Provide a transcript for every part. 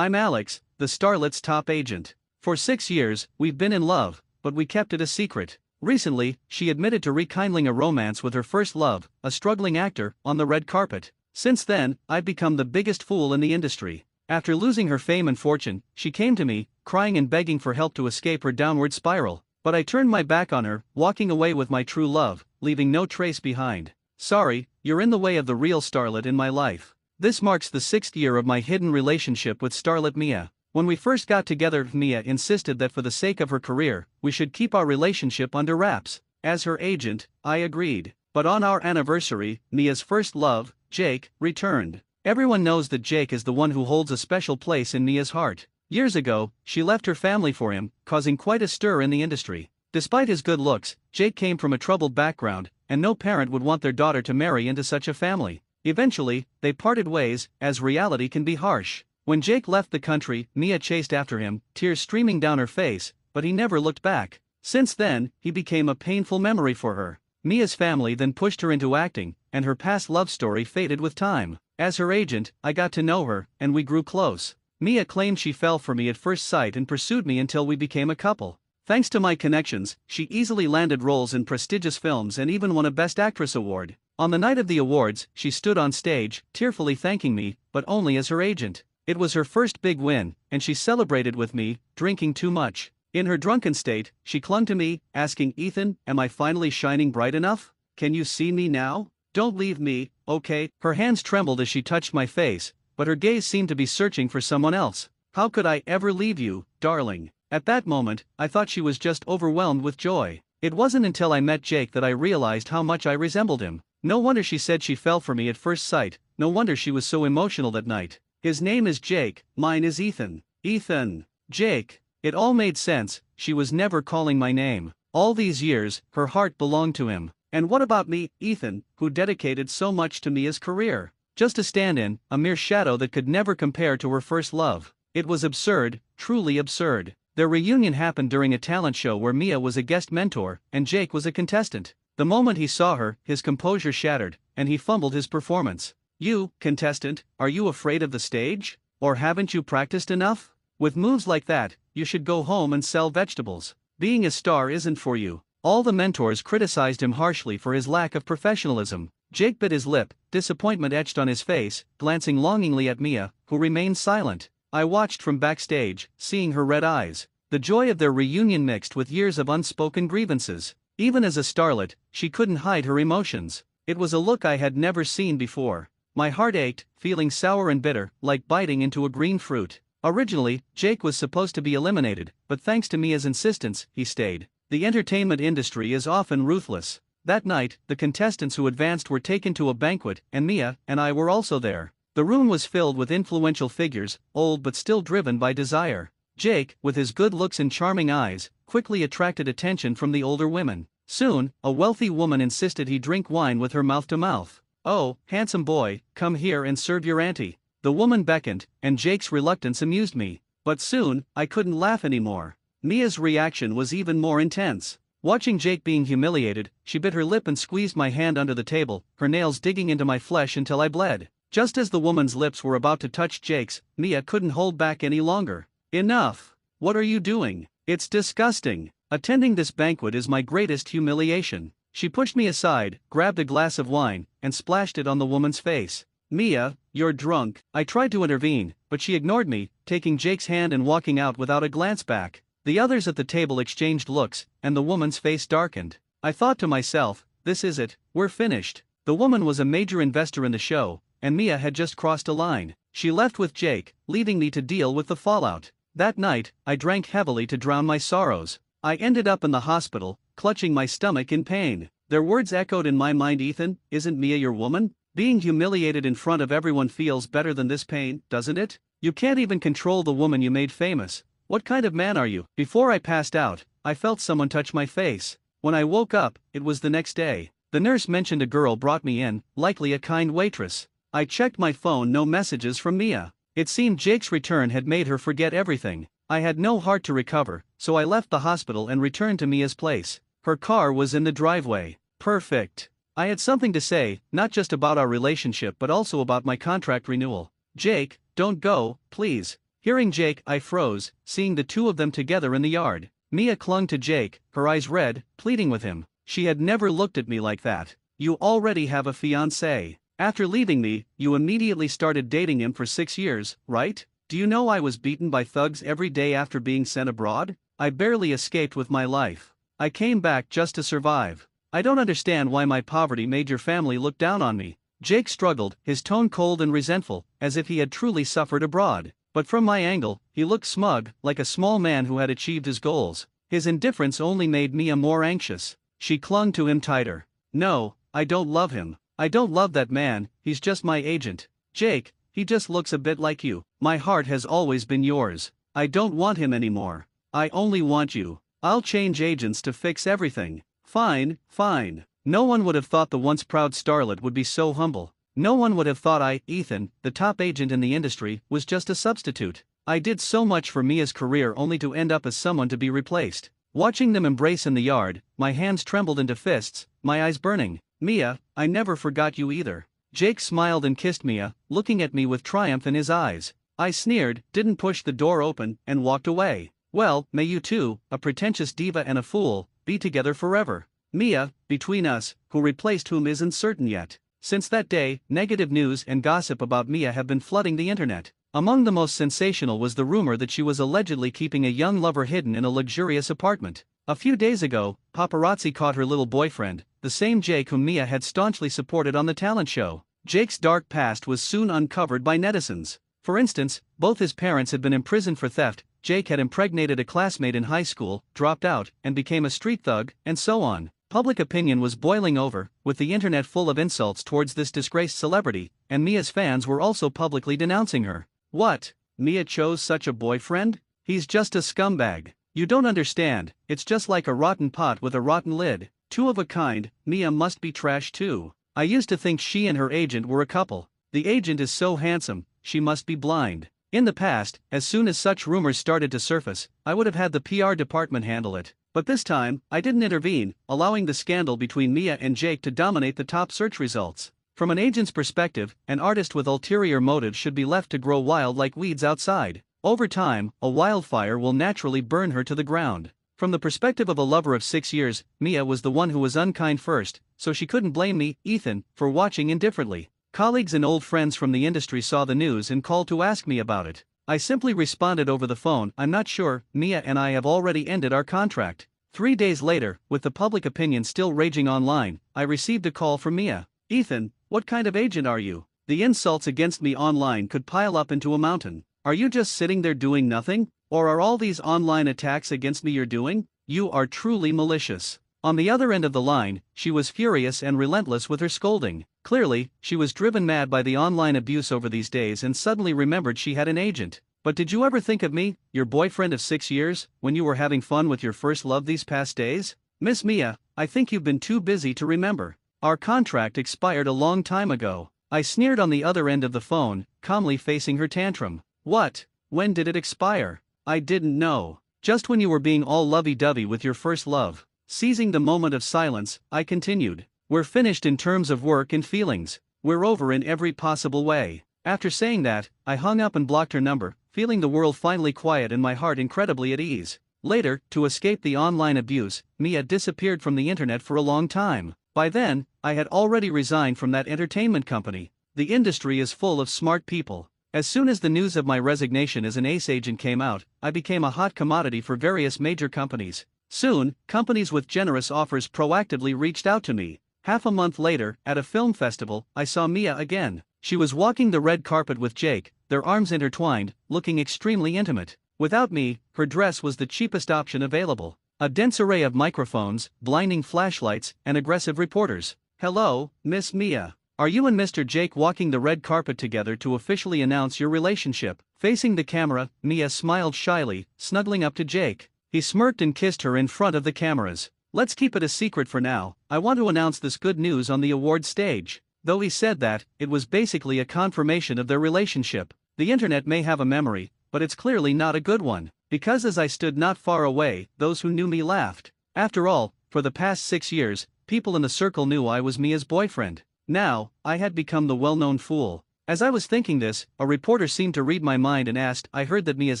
I'm Alex, the starlet's top agent. For 6 years, we've been in love, but we kept it a secret. Recently, she admitted to rekindling a romance with her first love, a struggling actor, on the red carpet. Since then, I've become the biggest fool in the industry. After losing her fame and fortune, she came to me, crying and begging for help to escape her downward spiral. But I turned my back on her, walking away with my true love, leaving no trace behind. Sorry, you're in the way of the real starlet in my life. This marks the 6th year of my hidden relationship with starlet Mia. When we first got together, Mia insisted that for the sake of her career, we should keep our relationship under wraps. As her agent, I agreed. But on our anniversary, Mia's first love, Jake, returned. Everyone knows that Jake is the one who holds a special place in Mia's heart. Years ago, she left her family for him, causing quite a stir in the industry. Despite his good looks, Jake came from a troubled background, and no parent would want their daughter to marry into such a family. Eventually, they parted ways, as reality can be harsh. When Jake left the country, Mia chased after him, tears streaming down her face, but he never looked back. Since then, he became a painful memory for her. Mia's family then pushed her into acting, and her past love story faded with time. As her agent, I got to know her, and we grew close. Mia claimed she fell for me at first sight and pursued me until we became a couple. Thanks to my connections, she easily landed roles in prestigious films and even won a Best Actress award. On the night of the awards, she stood on stage, tearfully thanking me, but only as her agent. It was her first big win, and she celebrated with me, drinking too much. In her drunken state, she clung to me, asking, "Ethan, am I finally shining bright enough? Can you see me now? Don't leave me, okay?" Her hands trembled as she touched my face, but her gaze seemed to be searching for someone else. "How could I ever leave you, darling?" At that moment, I thought she was just overwhelmed with joy. It wasn't until I met Jake that I realized how much I resembled him. No wonder she said she fell for me at first sight, no wonder she was so emotional that night. His name is Jake, mine is Ethan. Ethan. Jake. It all made sense, she was never calling my name. All these years, her heart belonged to him. And what about me, Ethan, who dedicated so much to Mia's career? Just a stand-in, a mere shadow that could never compare to her first love. It was absurd, truly absurd. Their reunion happened during a talent show where Mia was a guest mentor, and Jake was a contestant. The moment he saw her, his composure shattered, and he fumbled his performance. "You, contestant, are you afraid of the stage? Or haven't you practiced enough? With moves like that, you should go home and sell vegetables. Being a star isn't for you." All the mentors criticized him harshly for his lack of professionalism. Jake bit his lip, disappointment etched on his face, glancing longingly at Mia, who remained silent. I watched from backstage, seeing her red eyes. The joy of their reunion mixed with years of unspoken grievances. Even as a starlet, she couldn't hide her emotions. It was a look I had never seen before. My heart ached, feeling sour and bitter, like biting into a green fruit. Originally, Jake was supposed to be eliminated, but thanks to Mia's insistence, he stayed. The entertainment industry is often ruthless. That night, the contestants who advanced were taken to a banquet, and Mia and I were also there. The room was filled with influential figures, old but still driven by desire. Jake, with his good looks and charming eyes, quickly attracted attention from the older women. Soon, a wealthy woman insisted he drink wine with her mouth to mouth. "Oh, handsome boy, come here and serve your auntie." The woman beckoned, and Jake's reluctance amused me. But soon, I couldn't laugh anymore. Mia's reaction was even more intense. Watching Jake being humiliated, she bit her lip and squeezed my hand under the table, her nails digging into my flesh until I bled. Just as the woman's lips were about to touch Jake's, Mia couldn't hold back any longer. "Enough! What are you doing? It's disgusting. Attending this banquet is my greatest humiliation." She pushed me aside, grabbed a glass of wine, and splashed it on the woman's face. "Mia, you're drunk." I tried to intervene, but she ignored me, taking Jake's hand and walking out without a glance back. The others at the table exchanged looks, and the woman's face darkened. I thought to myself, this is it, we're finished. The woman was a major investor in the show, and Mia had just crossed a line. She left with Jake, leaving me to deal with the fallout. That night, I drank heavily to drown my sorrows. I ended up in the hospital, clutching my stomach in pain. Their words echoed in my mind. "Ethan, isn't Mia your woman? Being humiliated in front of everyone feels better than this pain, doesn't it? You can't even control the woman you made famous. What kind of man are you?" Before I passed out, I felt someone touch my face. When I woke up, it was the next day. The nurse mentioned a girl brought me in, likely a kind waitress. I checked my phone, no messages from Mia. It seemed Jake's return had made her forget everything. I had no heart to recover, so I left the hospital and returned to Mia's place. Her car was in the driveway. Perfect. I had something to say, not just about our relationship but also about my contract renewal. "Jake, don't go, please. Hearing Jake, I froze, seeing the two of them together in the yard. Mia clung to Jake, her eyes red, pleading with him. She had never looked at me like that. You already have a fiancé. After leaving me, you immediately started dating him for 6 years, right? Do you know I was beaten by thugs every day after being sent abroad? I barely escaped with my life. I came back just to survive. I don't understand why my poverty made your family look down on me. Jake struggled, his tone cold and resentful, as if he had truly suffered abroad. But from my angle, he looked smug, like a small man who had achieved his goals. His indifference only made Mia more anxious. She clung to him tighter. No, I don't love him. I don't love that man, he's just my agent. Jake, he just looks a bit like you. My heart has always been yours. I don't want him anymore. I only want you. I'll change agents to fix everything. Fine, fine. No one would have thought the once proud starlet would be so humble. No one would have thought I, Ethan, the top agent in the industry, was just a substitute. I did so much for Mia's career only to end up as someone to be replaced. Watching them embrace in the yard, my hands trembled into fists, my eyes burning. Mia, I never forgot you either. Jake smiled and kissed Mia, looking at me with triumph in his eyes. I sneered, didn't push the door open, and walked away. Well, may you two, a pretentious diva and a fool, be together forever. Mia, between us, who replaced whom isn't certain yet. Since that day, negative news and gossip about Mia have been flooding the internet. Among the most sensational was the rumor that she was allegedly keeping a young lover hidden in a luxurious apartment. A few days ago, paparazzi caught her little boyfriend, the same Jake whom Mia had staunchly supported on the talent show. Jake's dark past was soon uncovered by netizens. For instance, both his parents had been imprisoned for theft, Jake had impregnated a classmate in high school, dropped out, and became a street thug, and so on. Public opinion was boiling over, with the internet full of insults towards this disgraced celebrity, and Mia's fans were also publicly denouncing her. What? Mia chose such a boyfriend? He's just a scumbag. You don't understand, it's just like a rotten pot with a rotten lid. Two of a kind, Mia must be trash too. I used to think she and her agent were a couple. The agent is so handsome, she must be blind. In the past, as soon as such rumors started to surface, I would have had the PR department handle it. But this time, I didn't intervene, allowing the scandal between Mia and Jake to dominate the top search results. From an agent's perspective, an artist with ulterior motives should be left to grow wild like weeds outside. Over time, a wildfire will naturally burn her to the ground. From the perspective of a lover of 6 years, Mia was the one who was unkind first, so she couldn't blame me, Ethan, for watching indifferently. Colleagues and old friends from the industry saw the news and called to ask me about it. I simply responded over the phone, I'm not sure, Mia and I have already ended our contract. 3 days later, with the public opinion still raging online, I received a call from Mia. Ethan, what kind of agent are you? The insults against me online could pile up into a mountain. Are you just sitting there doing nothing? Or are all these online attacks against me you're doing? You are truly malicious. On the other end of the line, she was furious and relentless with her scolding. Clearly, she was driven mad by the online abuse over these days and suddenly remembered she had an agent. But did you ever think of me, your boyfriend of 6 years, when you were having fun with your first love these past days? Miss Mia, I think you've been too busy to remember. Our contract expired a long time ago. I sneered on the other end of the phone, calmly facing her tantrum. What? When did it expire? I didn't know. Just when you were being all lovey-dovey with your first love. Seizing the moment of silence, I continued. We're finished in terms of work and feelings. We're over in every possible way. After saying that, I hung up and blocked her number, feeling the world finally quiet and my heart incredibly at ease. Later, to escape the online abuse, Mia disappeared from the internet for a long time. By then, I had already resigned from that entertainment company. The industry is full of smart people. As soon as the news of my resignation as an ace agent came out, I became a hot commodity for various major companies. Soon, companies with generous offers proactively reached out to me. Half a month later, at a film festival, I saw Mia again. She was walking the red carpet with Jake, their arms intertwined, looking extremely intimate. Without me, her dress was the cheapest option available. A dense array of microphones, blinding flashlights, and aggressive reporters. Hello, Miss Mia. Are you and Mr. Jake walking the red carpet together to officially announce your relationship? Facing the camera, Mia smiled shyly, snuggling up to Jake. He smirked and kissed her in front of the cameras. Let's keep it a secret for now. I want to announce this good news on the awards stage. Though he said that, it was basically a confirmation of their relationship. The internet may have a memory, but it's clearly not a good one. Because as I stood not far away, those who knew me laughed. After all, for the past 6 years, people in the circle knew I was Mia's boyfriend. Now, I had become the well-known fool. As I was thinking this, a reporter seemed to read my mind and asked, I heard that Mia's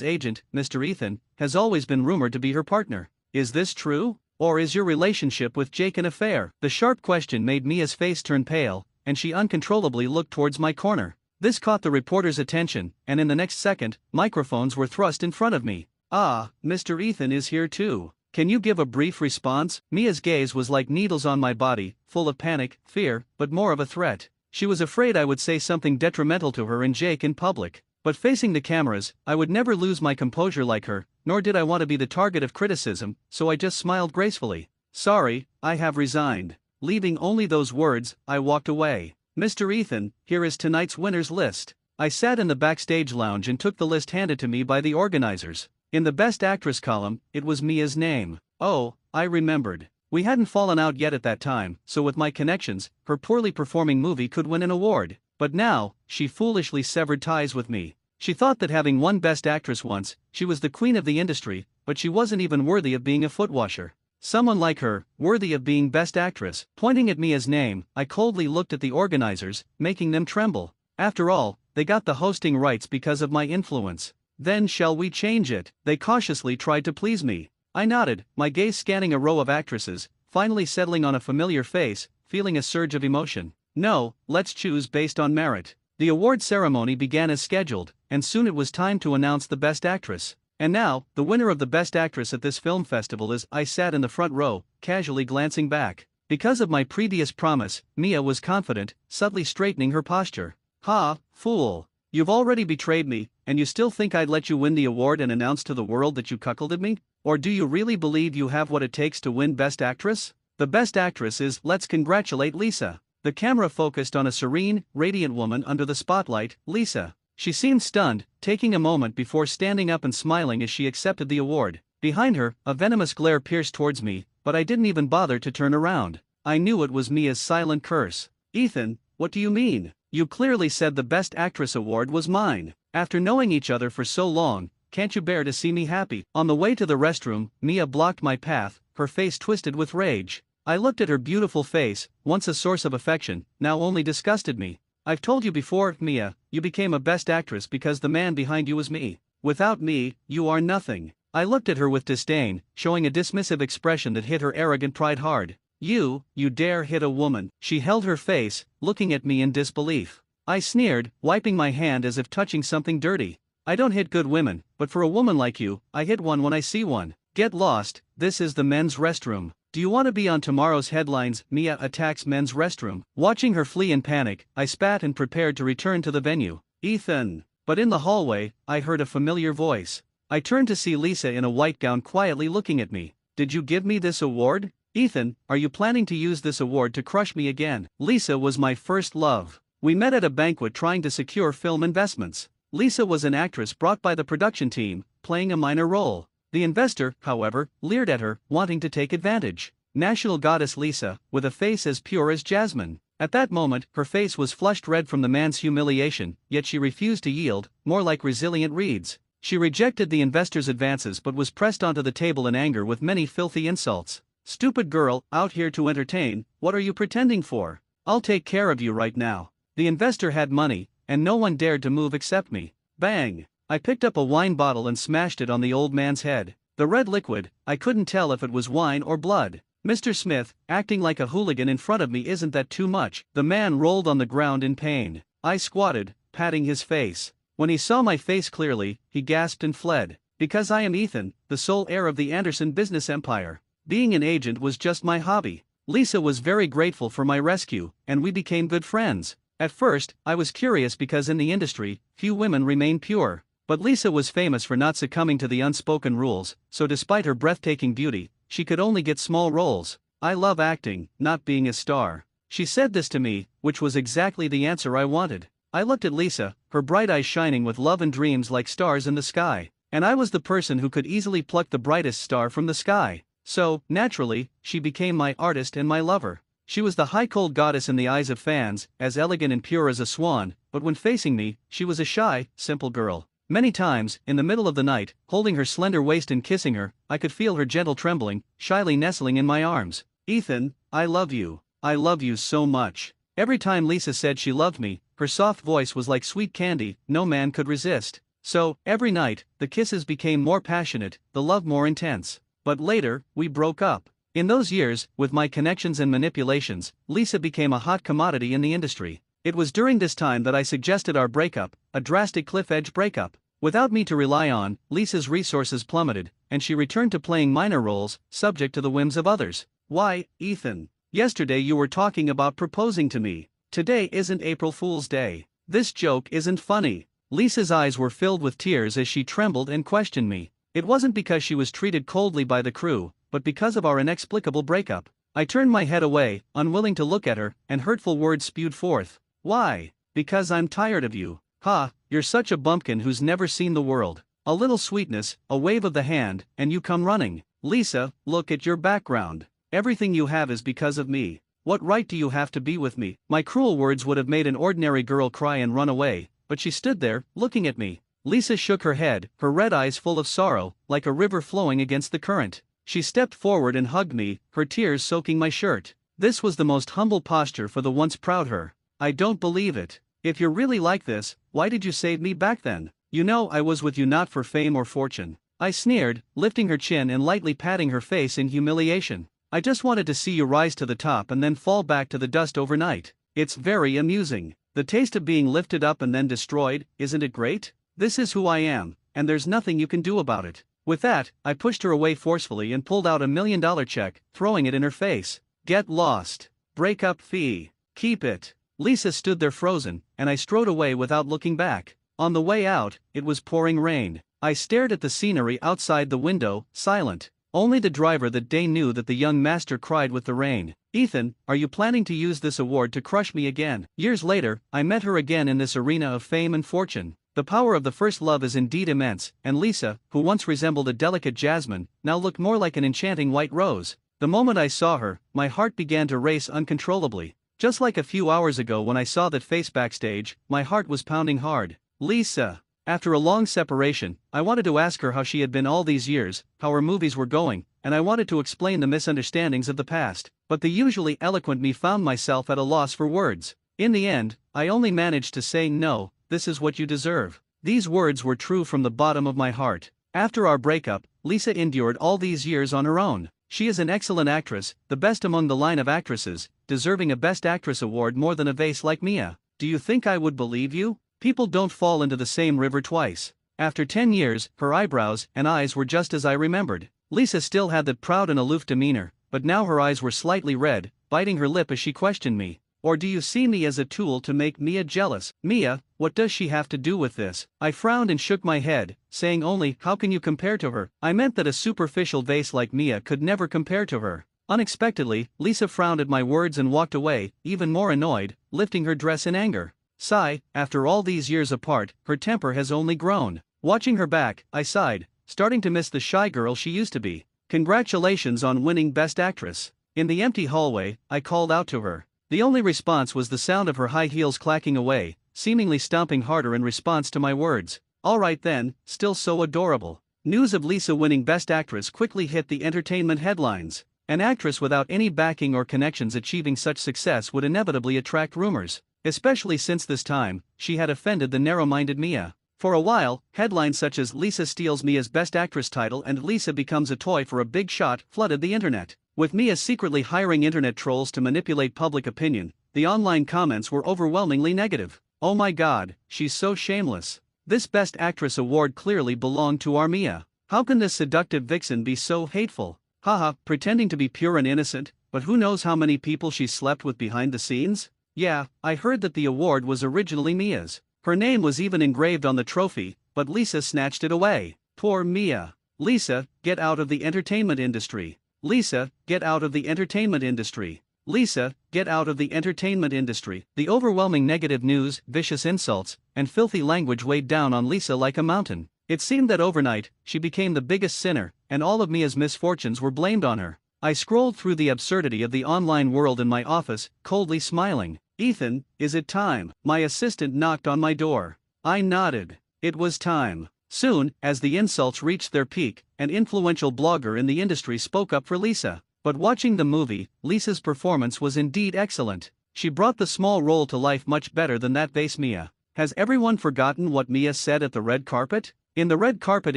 agent, Mr. Ethan, has always been rumored to be her partner. Is this true? Or is your relationship with Jake an affair? The sharp question made Mia's face turn pale, and she uncontrollably looked towards my corner. This caught the reporter's attention, and in the next second, microphones were thrust in front of me. Ah, Mr. Ethan is here too. Can you give a brief response? Mia's gaze was like needles on my body, full of panic, fear, but more of a threat. She was afraid I would say something detrimental to her and Jake in public. But facing the cameras, I would never lose my composure like her, nor did I want to be the target of criticism, so I just smiled gracefully. Sorry, I have resigned. Leaving only those words, I walked away. Mr. Ethan, here is tonight's winners list. I sat in the backstage lounge and took the list handed to me by the organizers. In the Best Actress column, it was Mia's name. Oh, I remembered. We hadn't fallen out yet at that time, so with my connections, her poorly performing movie could win an award. But now, she foolishly severed ties with me. She thought that having won Best Actress once, she was the queen of the industry, but she wasn't even worthy of being a foot washer. Someone like her, worthy of being Best Actress. Pointing at Mia's name, I coldly looked at the organizers, making them tremble. After all, they got the hosting rights because of my influence. Then shall we change it? They cautiously tried to please me. I nodded, my gaze scanning a row of actresses, finally settling on a familiar face, feeling a surge of emotion. No, let's choose based on merit. The award ceremony began as scheduled, and soon it was time to announce the Best Actress. And now, the winner of the Best Actress at this film festival is. I sat in the front row, casually glancing back. Because of my previous promise, Mia was confident, subtly straightening her posture. Ha, fool. You've already betrayed me, and you still think I'd let you win the award and announce to the world that you cuckolded me? Or do you really believe you have what it takes to win Best Actress? The Best Actress is. Let's congratulate Lisa. The camera focused on a serene, radiant woman under the spotlight, Lisa. She seemed stunned, taking a moment before standing up and smiling as she accepted the award. Behind her, a venomous glare pierced towards me, but I didn't even bother to turn around. I knew it was Mia's silent curse. Ethan, what do you mean? You clearly said the Best Actress award was mine. After knowing each other for so long, can't you bear to see me happy? On the way to the restroom, Mia blocked my path, her face twisted with rage. I looked at her beautiful face, once a source of affection, now only disgusted me. I've told you before, Mia, you became a Best Actress because the man behind you was me. Without me, you are nothing. I looked at her with disdain, showing a dismissive expression that hit her arrogant pride hard. You dare hit a woman? She held her face, looking at me in disbelief. I sneered, wiping my hand as if touching something dirty. I don't hit good women, but for a woman like you, I hit one when I see one. Get lost, this is the men's restroom. Do you want to be on tomorrow's headlines? Mia attacks men's restroom. Watching her flee in panic, I spat and prepared to return to the venue. Ethan. But in the hallway, I heard a familiar voice. I turned to see Lisa in a white gown quietly looking at me. Did you give me this award? Ethan, are you planning to use this award to crush me again? Lisa was my first love. We met at a banquet trying to secure film investments. Lisa was an actress brought by the production team, playing a minor role. The investor, however, leered at her, wanting to take advantage. National goddess Lisa, with a face as pure as jasmine. At that moment, her face was flushed red from the man's humiliation, yet she refused to yield, more like resilient reeds. She rejected the investor's advances but was pressed onto the table in anger with many filthy insults. Stupid girl, out here to entertain, what are you pretending for? I'll take care of you right now. The investor had money, and no one dared to move except me. Bang! I picked up a wine bottle and smashed it on the old man's head. The red liquid, I couldn't tell if it was wine or blood. Mr. Smith, acting like a hooligan in front of me, isn't that too much? The man rolled on the ground in pain. I squatted, patting his face. When he saw my face clearly, he gasped and fled. Because I am Ethan, the sole heir of the Anderson business empire. Being an agent was just my hobby. Lisa was very grateful for my rescue, and we became good friends. At first, I was curious because in the industry, few women remain pure. But Lisa was famous for not succumbing to the unspoken rules, so despite her breathtaking beauty, she could only get small roles. I love acting, not being a star. She said this to me, which was exactly the answer I wanted. I looked at Lisa, her bright eyes shining with love and dreams like stars in the sky. And I was the person who could easily pluck the brightest star from the sky. So, naturally, she became my artist and my lover. She was the high-cold goddess in the eyes of fans, as elegant and pure as a swan, but when facing me, she was a shy, simple girl. Many times, in the middle of the night, holding her slender waist and kissing her, I could feel her gentle trembling, shyly nestling in my arms. Ethan, I love you. I love you so much. Every time Lisa said she loved me, her soft voice was like sweet candy, no man could resist. So, every night, the kisses became more passionate, the love more intense. But later, we broke up. In those years, with my connections and manipulations, Lisa became a hot commodity in the industry. It was during this time that I suggested our breakup, a drastic cliff-edge breakup. Without me to rely on, Lisa's resources plummeted, and she returned to playing minor roles, subject to the whims of others. Why, Ethan? Yesterday you were talking about proposing to me. Today isn't April Fool's Day. This joke isn't funny. Lisa's eyes were filled with tears as she trembled and questioned me. It wasn't because she was treated coldly by the crew, but because of our inexplicable breakup. I turned my head away, unwilling to look at her, and hurtful words spewed forth. Why? Because I'm tired of you. Ha, you're such a bumpkin who's never seen the world. A little sweetness, a wave of the hand, and you come running. Lisa, look at your background. Everything you have is because of me. What right do you have to be with me? My cruel words would have made an ordinary girl cry and run away, but she stood there, looking at me. Lisa shook her head, her red eyes full of sorrow, like a river flowing against the current. She stepped forward and hugged me, her tears soaking my shirt. This was the most humble posture for the once proud her. I don't believe it. If you're really like this, why did you save me back then? You know I was with you not for fame or fortune. I sneered, lifting her chin and lightly patting her face in humiliation. I just wanted to see you rise to the top and then fall back to the dust overnight. It's very amusing. The taste of being lifted up and then destroyed, isn't it great? This is who I am, and there's nothing you can do about it. With that, I pushed her away forcefully and pulled out $1 million check, throwing it in her face. Get lost. Breakup fee. Keep it. Lisa stood there frozen, and I strode away without looking back. On the way out, it was pouring rain. I stared at the scenery outside the window, silent. Only the driver that day knew that the young master cried with the rain. Ethan, are you planning to use this award to crush me again? Years later, I met her again in this arena of fame and fortune. The power of the first love is indeed immense, and Lisa, who once resembled a delicate jasmine, now looked more like an enchanting white rose. The moment I saw her, my heart began to race uncontrollably. Just like a few hours ago when I saw that face backstage, my heart was pounding hard. Lisa. After a long separation, I wanted to ask her how she had been all these years, how her movies were going, and I wanted to explain the misunderstandings of the past, but the usually eloquent me found myself at a loss for words. In the end, I only managed to say, no, this is what you deserve. These words were true from the bottom of my heart. After our breakup, Lisa endured all these years on her own. She is an excellent actress, the best among the line of actresses, deserving a Best Actress award more than a vase like Mia. Do you think I would believe you? People don't fall into the same river twice. After 10 years, her eyebrows and eyes were just as I remembered. Lisa still had that proud and aloof demeanor, but now her eyes were slightly red, biting her lip as she questioned me. Or do you see me as a tool to make Mia jealous? Mia, what does she have to do with this? I frowned and shook my head, saying only, how can you compare to her? I meant that a superficial vase like Mia could never compare to her. Unexpectedly, Lisa frowned at my words and walked away, even more annoyed, lifting her dress in anger. Sigh, after all these years apart, her temper has only grown. Watching her back, I sighed, starting to miss the shy girl she used to be. Congratulations on winning Best Actress. In the empty hallway, I called out to her. The only response was the sound of her high heels clacking away, seemingly stomping harder in response to my words. All right then, still so adorable. News of Lisa winning Best Actress quickly hit the entertainment headlines. An actress without any backing or connections achieving such success would inevitably attract rumors. Especially since this time, she had offended the narrow-minded Mia. For a while, headlines such as Lisa steals Mia's Best Actress title and Lisa becomes a toy for a big shot flooded the internet. With Mia secretly hiring internet trolls to manipulate public opinion, the online comments were overwhelmingly negative. Oh my god, she's so shameless. This Best Actress award clearly belonged to our Mia. How can this seductive vixen be so hateful? Haha, pretending to be pure and innocent, but who knows how many people she slept with behind the scenes? Yeah, I heard that the award was originally Mia's. Her name was even engraved on the trophy, but Lisa snatched it away. Poor Mia. Lisa, get out of the entertainment industry. Lisa, get out of the entertainment industry. Lisa, get out of the entertainment industry. The overwhelming negative news, vicious insults, and filthy language weighed down on Lisa like a mountain. It seemed that overnight, she became the biggest sinner, and all of Mia's misfortunes were blamed on her. I scrolled through the absurdity of the online world in my office, coldly smiling. Ethan, is it time? My assistant knocked on my door. I nodded. It was time. Soon, as the insults reached their peak, an influential blogger in the industry spoke up for Lisa. But watching the movie, Lisa's performance was indeed excellent. She brought the small role to life much better than that vase Mia. Has everyone forgotten what Mia said at the red carpet? In the red carpet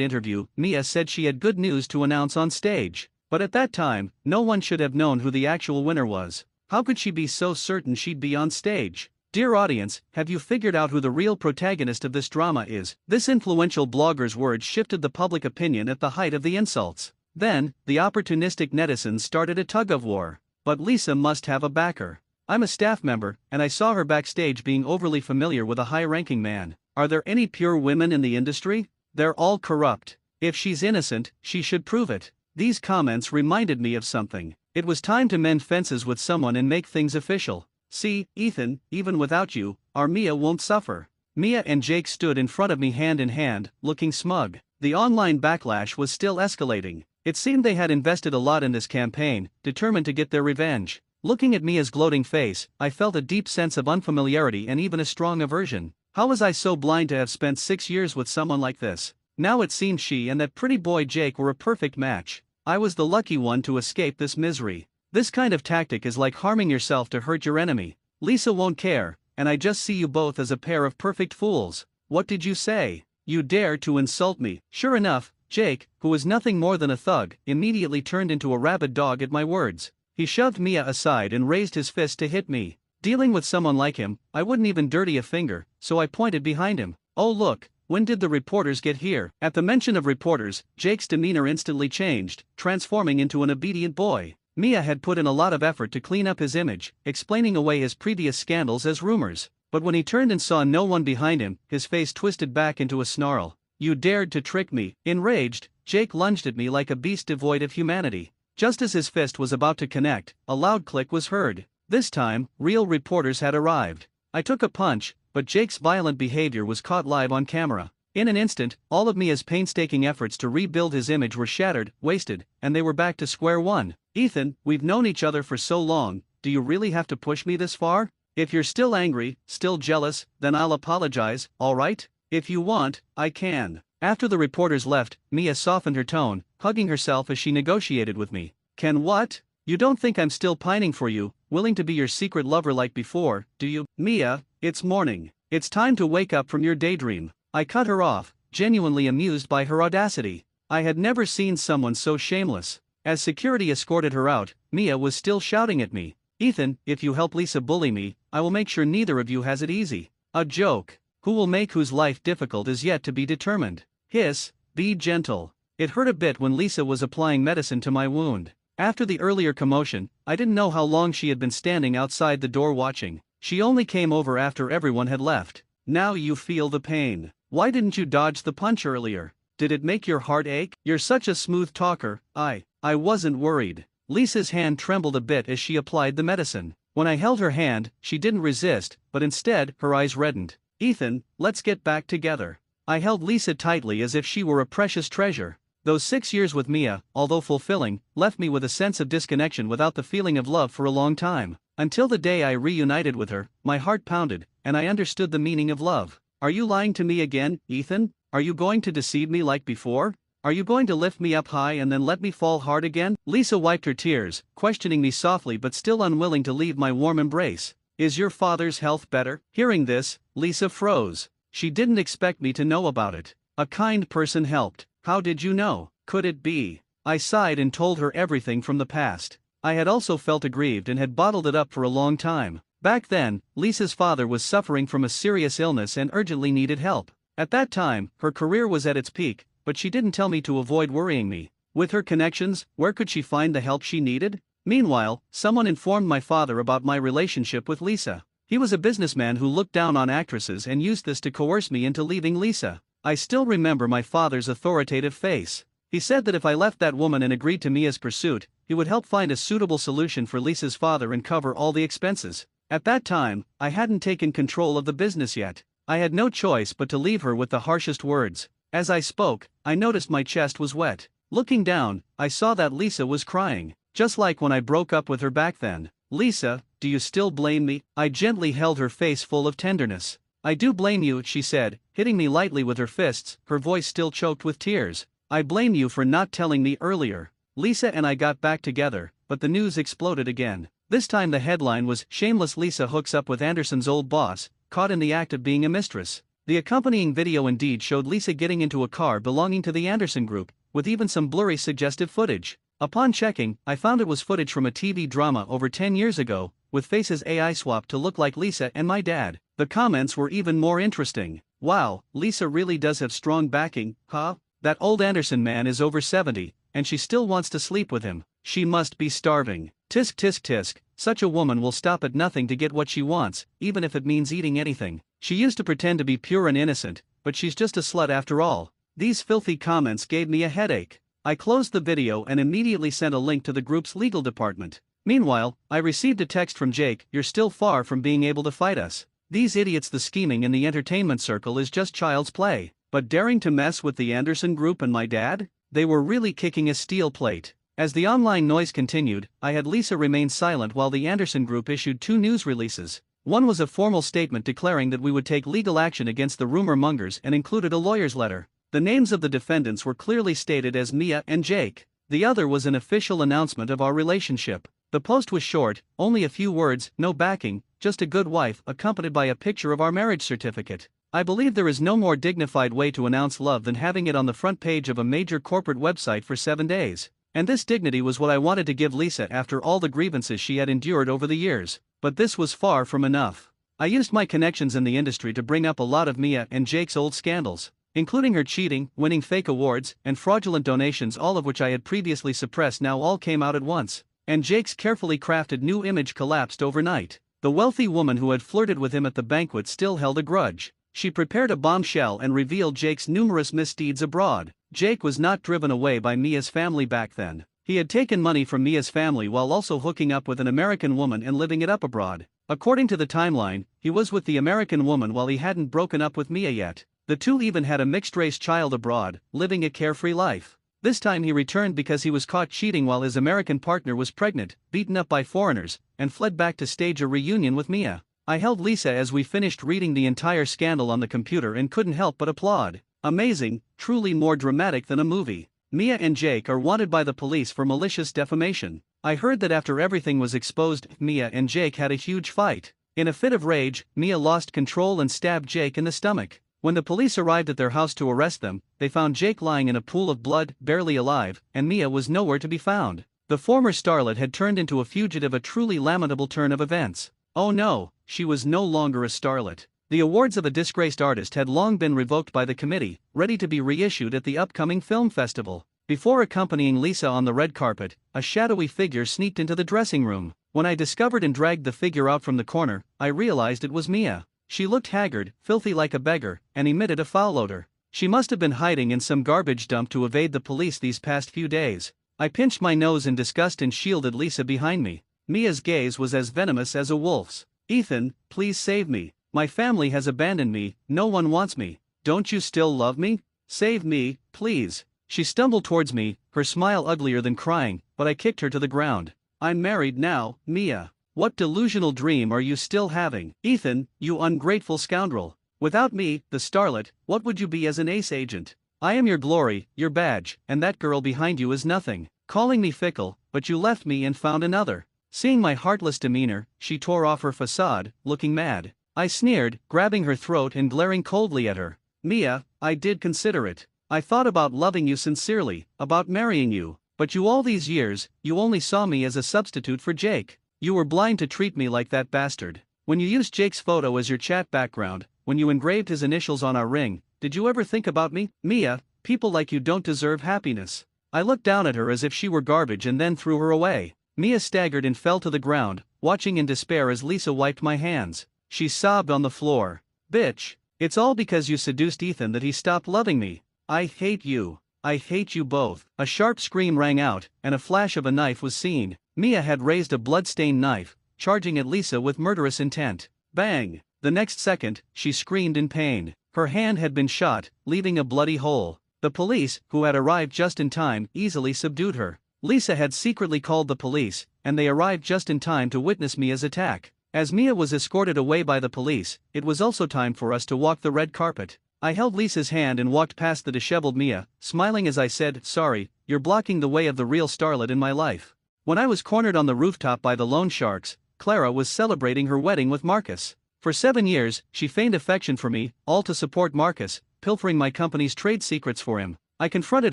interview, Mia said she had good news to announce on stage. But at that time, no one should have known who the actual winner was. How could she be so certain she'd be on stage? Dear audience, have you figured out who the real protagonist of this drama is? This influential blogger's words shifted the public opinion at the height of the insults. Then, the opportunistic netizens started a tug-of-war. But Lisa must have a backer. I'm a staff member, and I saw her backstage being overly familiar with a high-ranking man. Are there any pure women in the industry? They're all corrupt. If she's innocent, she should prove it. These comments reminded me of something. It was time to mend fences with someone and make things official. See, Ethan, even without you, our Mia won't suffer. Mia and Jake stood in front of me hand in hand, looking smug. The online backlash was still escalating. It seemed they had invested a lot in this campaign, determined to get their revenge. Looking at Mia's gloating face, I felt a deep sense of unfamiliarity and even a strong aversion. How was I so blind to have spent 6 years with someone like this? Now it seemed she and that pretty boy Jake were a perfect match. I was the lucky one to escape this misery. This kind of tactic is like harming yourself to hurt your enemy. Lisa won't care, and I just see you both as a pair of perfect fools. What did you say? You dare to insult me? Sure enough, Jake, who was nothing more than a thug, immediately turned into a rabid dog at my words. He shoved Mia aside and raised his fist to hit me. Dealing with someone like him, I wouldn't even dirty a finger, so I pointed behind him. Oh look, when did the reporters get here? At the mention of reporters, Jake's demeanor instantly changed, transforming into an obedient boy. Mia had put in a lot of effort to clean up his image, explaining away his previous scandals as rumors. But when he turned and saw no one behind him, his face twisted back into a snarl. You dared to trick me. Enraged, Jake lunged at me like a beast devoid of humanity. Just as his fist was about to connect, a loud click was heard. This time, real reporters had arrived. I took a punch, but Jake's violent behavior was caught live on camera. In an instant, all of Mia's painstaking efforts to rebuild his image were shattered, wasted, and they were back to square one. Ethan, we've known each other for so long, do you really have to push me this far? If you're still angry, still jealous, then I'll apologize, alright? If you want, I can. After the reporters left, Mia softened her tone, hugging herself as she negotiated with me. Can what? You don't think I'm still pining for you, willing to be your secret lover like before, do you? Mia, it's morning. It's time to wake up from your daydream. I cut her off, genuinely amused by her audacity. I had never seen someone so shameless. As security escorted her out, Mia was still shouting at me. Ethan, if you help Lisa bully me, I will make sure neither of you has it easy. A joke. Who will make whose life difficult is yet to be determined. Hiss, be gentle. It hurt a bit when Lisa was applying medicine to my wound. After the earlier commotion, I didn't know how long she had been standing outside the door watching. She only came over after everyone had left. Now you feel the pain. Why didn't you dodge the punch earlier? Did it make your heart ache? You're such a smooth talker. I wasn't worried. Lisa's hand trembled a bit as she applied the medicine. When I held her hand, she didn't resist, but instead, her eyes reddened. Ethan, let's get back together. I held Lisa tightly as if she were a precious treasure. Those 6 years with Mia, although fulfilling, left me with a sense of disconnection without the feeling of love for a long time. Until the day I reunited with her, my heart pounded, and I understood the meaning of love. Are you lying to me again, Ethan? Are you going to deceive me like before? Are you going to lift me up high and then let me fall hard again? Lisa wiped her tears, questioning me softly but still unwilling to leave my warm embrace. Is your father's health better? Hearing this, Lisa froze. She didn't expect me to know about it. A kind person helped. How did you know? Could it be? I sighed and told her everything from the past. I had also felt aggrieved and had bottled it up for a long time. Back then, Lisa's father was suffering from a serious illness and urgently needed help. At that time, her career was at its peak, but she didn't tell me to avoid worrying me. With her connections, where could she find the help she needed? Meanwhile, someone informed my father about my relationship with Lisa. He was a businessman who looked down on actresses and used this to coerce me into leaving Lisa. I still remember my father's authoritative face. He said that if I left that woman and agreed to Mia's pursuit, he would help find a suitable solution for Lisa's father and cover all the expenses. At that time, I hadn't taken control of the business yet. I had no choice but to leave her with the harshest words. As I spoke, I noticed my chest was wet. Looking down, I saw that Lisa was crying, just like when I broke up with her back then. Lisa, do you still blame me? I gently held her face full of tenderness. I do blame you, she said, hitting me lightly with her fists, her voice still choked with tears. I blame you for not telling me earlier. Lisa and I got back together, but the news exploded again. This time the headline was "Shameless Lisa hooks up with Anderson's old boss, caught in the act of being a mistress." The accompanying video indeed showed Lisa getting into a car belonging to the Anderson Group, with even some blurry suggestive footage. Upon checking, I found it was footage from a TV drama over 10 years ago, with faces AI swapped to look like Lisa and my dad. The comments were even more interesting. "Wow, Lisa really does have strong backing, huh? That old Anderson man is over 70, and she still wants to sleep with him. She must be starving. Tisk tisk tisk, such a woman will stop at nothing to get what she wants, even if it means eating anything. She used to pretend to be pure and innocent, but she's just a slut after all." These filthy comments gave me a headache. I closed the video and immediately sent a link to the group's legal department. Meanwhile, I received a text from Jake: "You're still far from being able to fight us. These idiots, the scheming in the entertainment circle is just child's play. But daring to mess with the Anderson Group and my dad? They were really kicking a steel plate." As the online noise continued, I had Lisa remain silent while the Anderson Group issued 2 news releases. One was a formal statement declaring that we would take legal action against the rumor mongers and included a lawyer's letter. The names of the defendants were clearly stated as Mia and Jake. The other was an official announcement of our relationship. The post was short, only a few words, no backing, just a good wife, accompanied by a picture of our marriage certificate. I believe there is no more dignified way to announce love than having it on the front page of a major corporate website for 7 days. And this dignity was what I wanted to give Lisa after all the grievances she had endured over the years. But this was far from enough. I used my connections in the industry to bring up a lot of Mia and Jake's old scandals, including her cheating, winning fake awards, and fraudulent donations, all of which I had previously suppressed now all came out at once. And Jake's carefully crafted new image collapsed overnight. The wealthy woman who had flirted with him at the banquet still held a grudge. She prepared a bombshell and revealed Jake's numerous misdeeds abroad. Jake was not driven away by Mia's family back then. He had taken money from Mia's family while also hooking up with an American woman and living it up abroad. According to the timeline, he was with the American woman while he hadn't broken up with Mia yet. The two even had a mixed-race child abroad, living a carefree life. This time he returned because he was caught cheating while his American partner was pregnant, beaten up by foreigners, and fled back to stage a reunion with Mia. I held Lisa as we finished reading the entire scandal on the computer and couldn't help but applaud. Amazing, truly more dramatic than a movie. Mia and Jake are wanted by the police for malicious defamation. I heard that after everything was exposed, Mia and Jake had a huge fight. In a fit of rage, Mia lost control and stabbed Jake in the stomach. When the police arrived at their house to arrest them, they found Jake lying in a pool of blood, barely alive, and Mia was nowhere to be found. The former starlet had turned into a fugitive, a truly lamentable turn of events. Oh no, she was no longer a starlet. The awards of a disgraced artist had long been revoked by the committee, ready to be reissued at the upcoming film festival. Before accompanying Lisa on the red carpet, a shadowy figure sneaked into the dressing room. When I discovered and dragged the figure out from the corner, I realized it was Mia. She looked haggard, filthy like a beggar, and emitted a foul odor. She must have been hiding in some garbage dump to evade the police these past few days. I pinched my nose in disgust and shielded Lisa behind me. Mia's gaze was as venomous as a wolf's. "Ethan, please save me. My family has abandoned me, no one wants me. Don't you still love me? Save me, please." She stumbled towards me, her smile uglier than crying, but I kicked her to the ground. "I'm married now, Mia. What delusional dream are you still having? Ethan, you ungrateful scoundrel. Without me, the starlet, what would you be as an ace agent? I am your glory, your badge, and that girl behind you is nothing. Calling me fickle, but you left me and found another." Seeing my heartless demeanor, she tore off her facade, looking mad. I sneered, grabbing her throat and glaring coldly at her. "Mia, I did consider it. I thought about loving you sincerely, about marrying you, but you all these years, you only saw me as a substitute for Jake. You were blind to treat me like that bastard. When you used Jake's photo as your chat background, when you engraved his initials on our ring, did you ever think about me? Mia, people like you don't deserve happiness." I looked down at her as if she were garbage and then threw her away. Mia staggered and fell to the ground, watching in despair as Lisa wiped my hands. She sobbed on the floor. "Bitch, it's all because you seduced Ethan that he stopped loving me. I hate you. I hate you both." A sharp scream rang out, and a flash of a knife was seen. Mia had raised a blood-stained knife, charging at Lisa with murderous intent. Bang! The next second, she screamed in pain. Her hand had been shot, leaving a bloody hole. The police, who had arrived just in time, easily subdued her. Lisa had secretly called the police, and they arrived just in time to witness Mia's attack. As Mia was escorted away by the police, it was also time for us to walk the red carpet. I held Lisa's hand and walked past the disheveled Mia, smiling as I said, "Sorry, you're blocking the way of the real starlet in my life." When I was cornered on the rooftop by the loan sharks, Clara was celebrating her wedding with Marcus. For 7 years, she feigned affection for me, all to support Marcus, pilfering my company's trade secrets for him. I confronted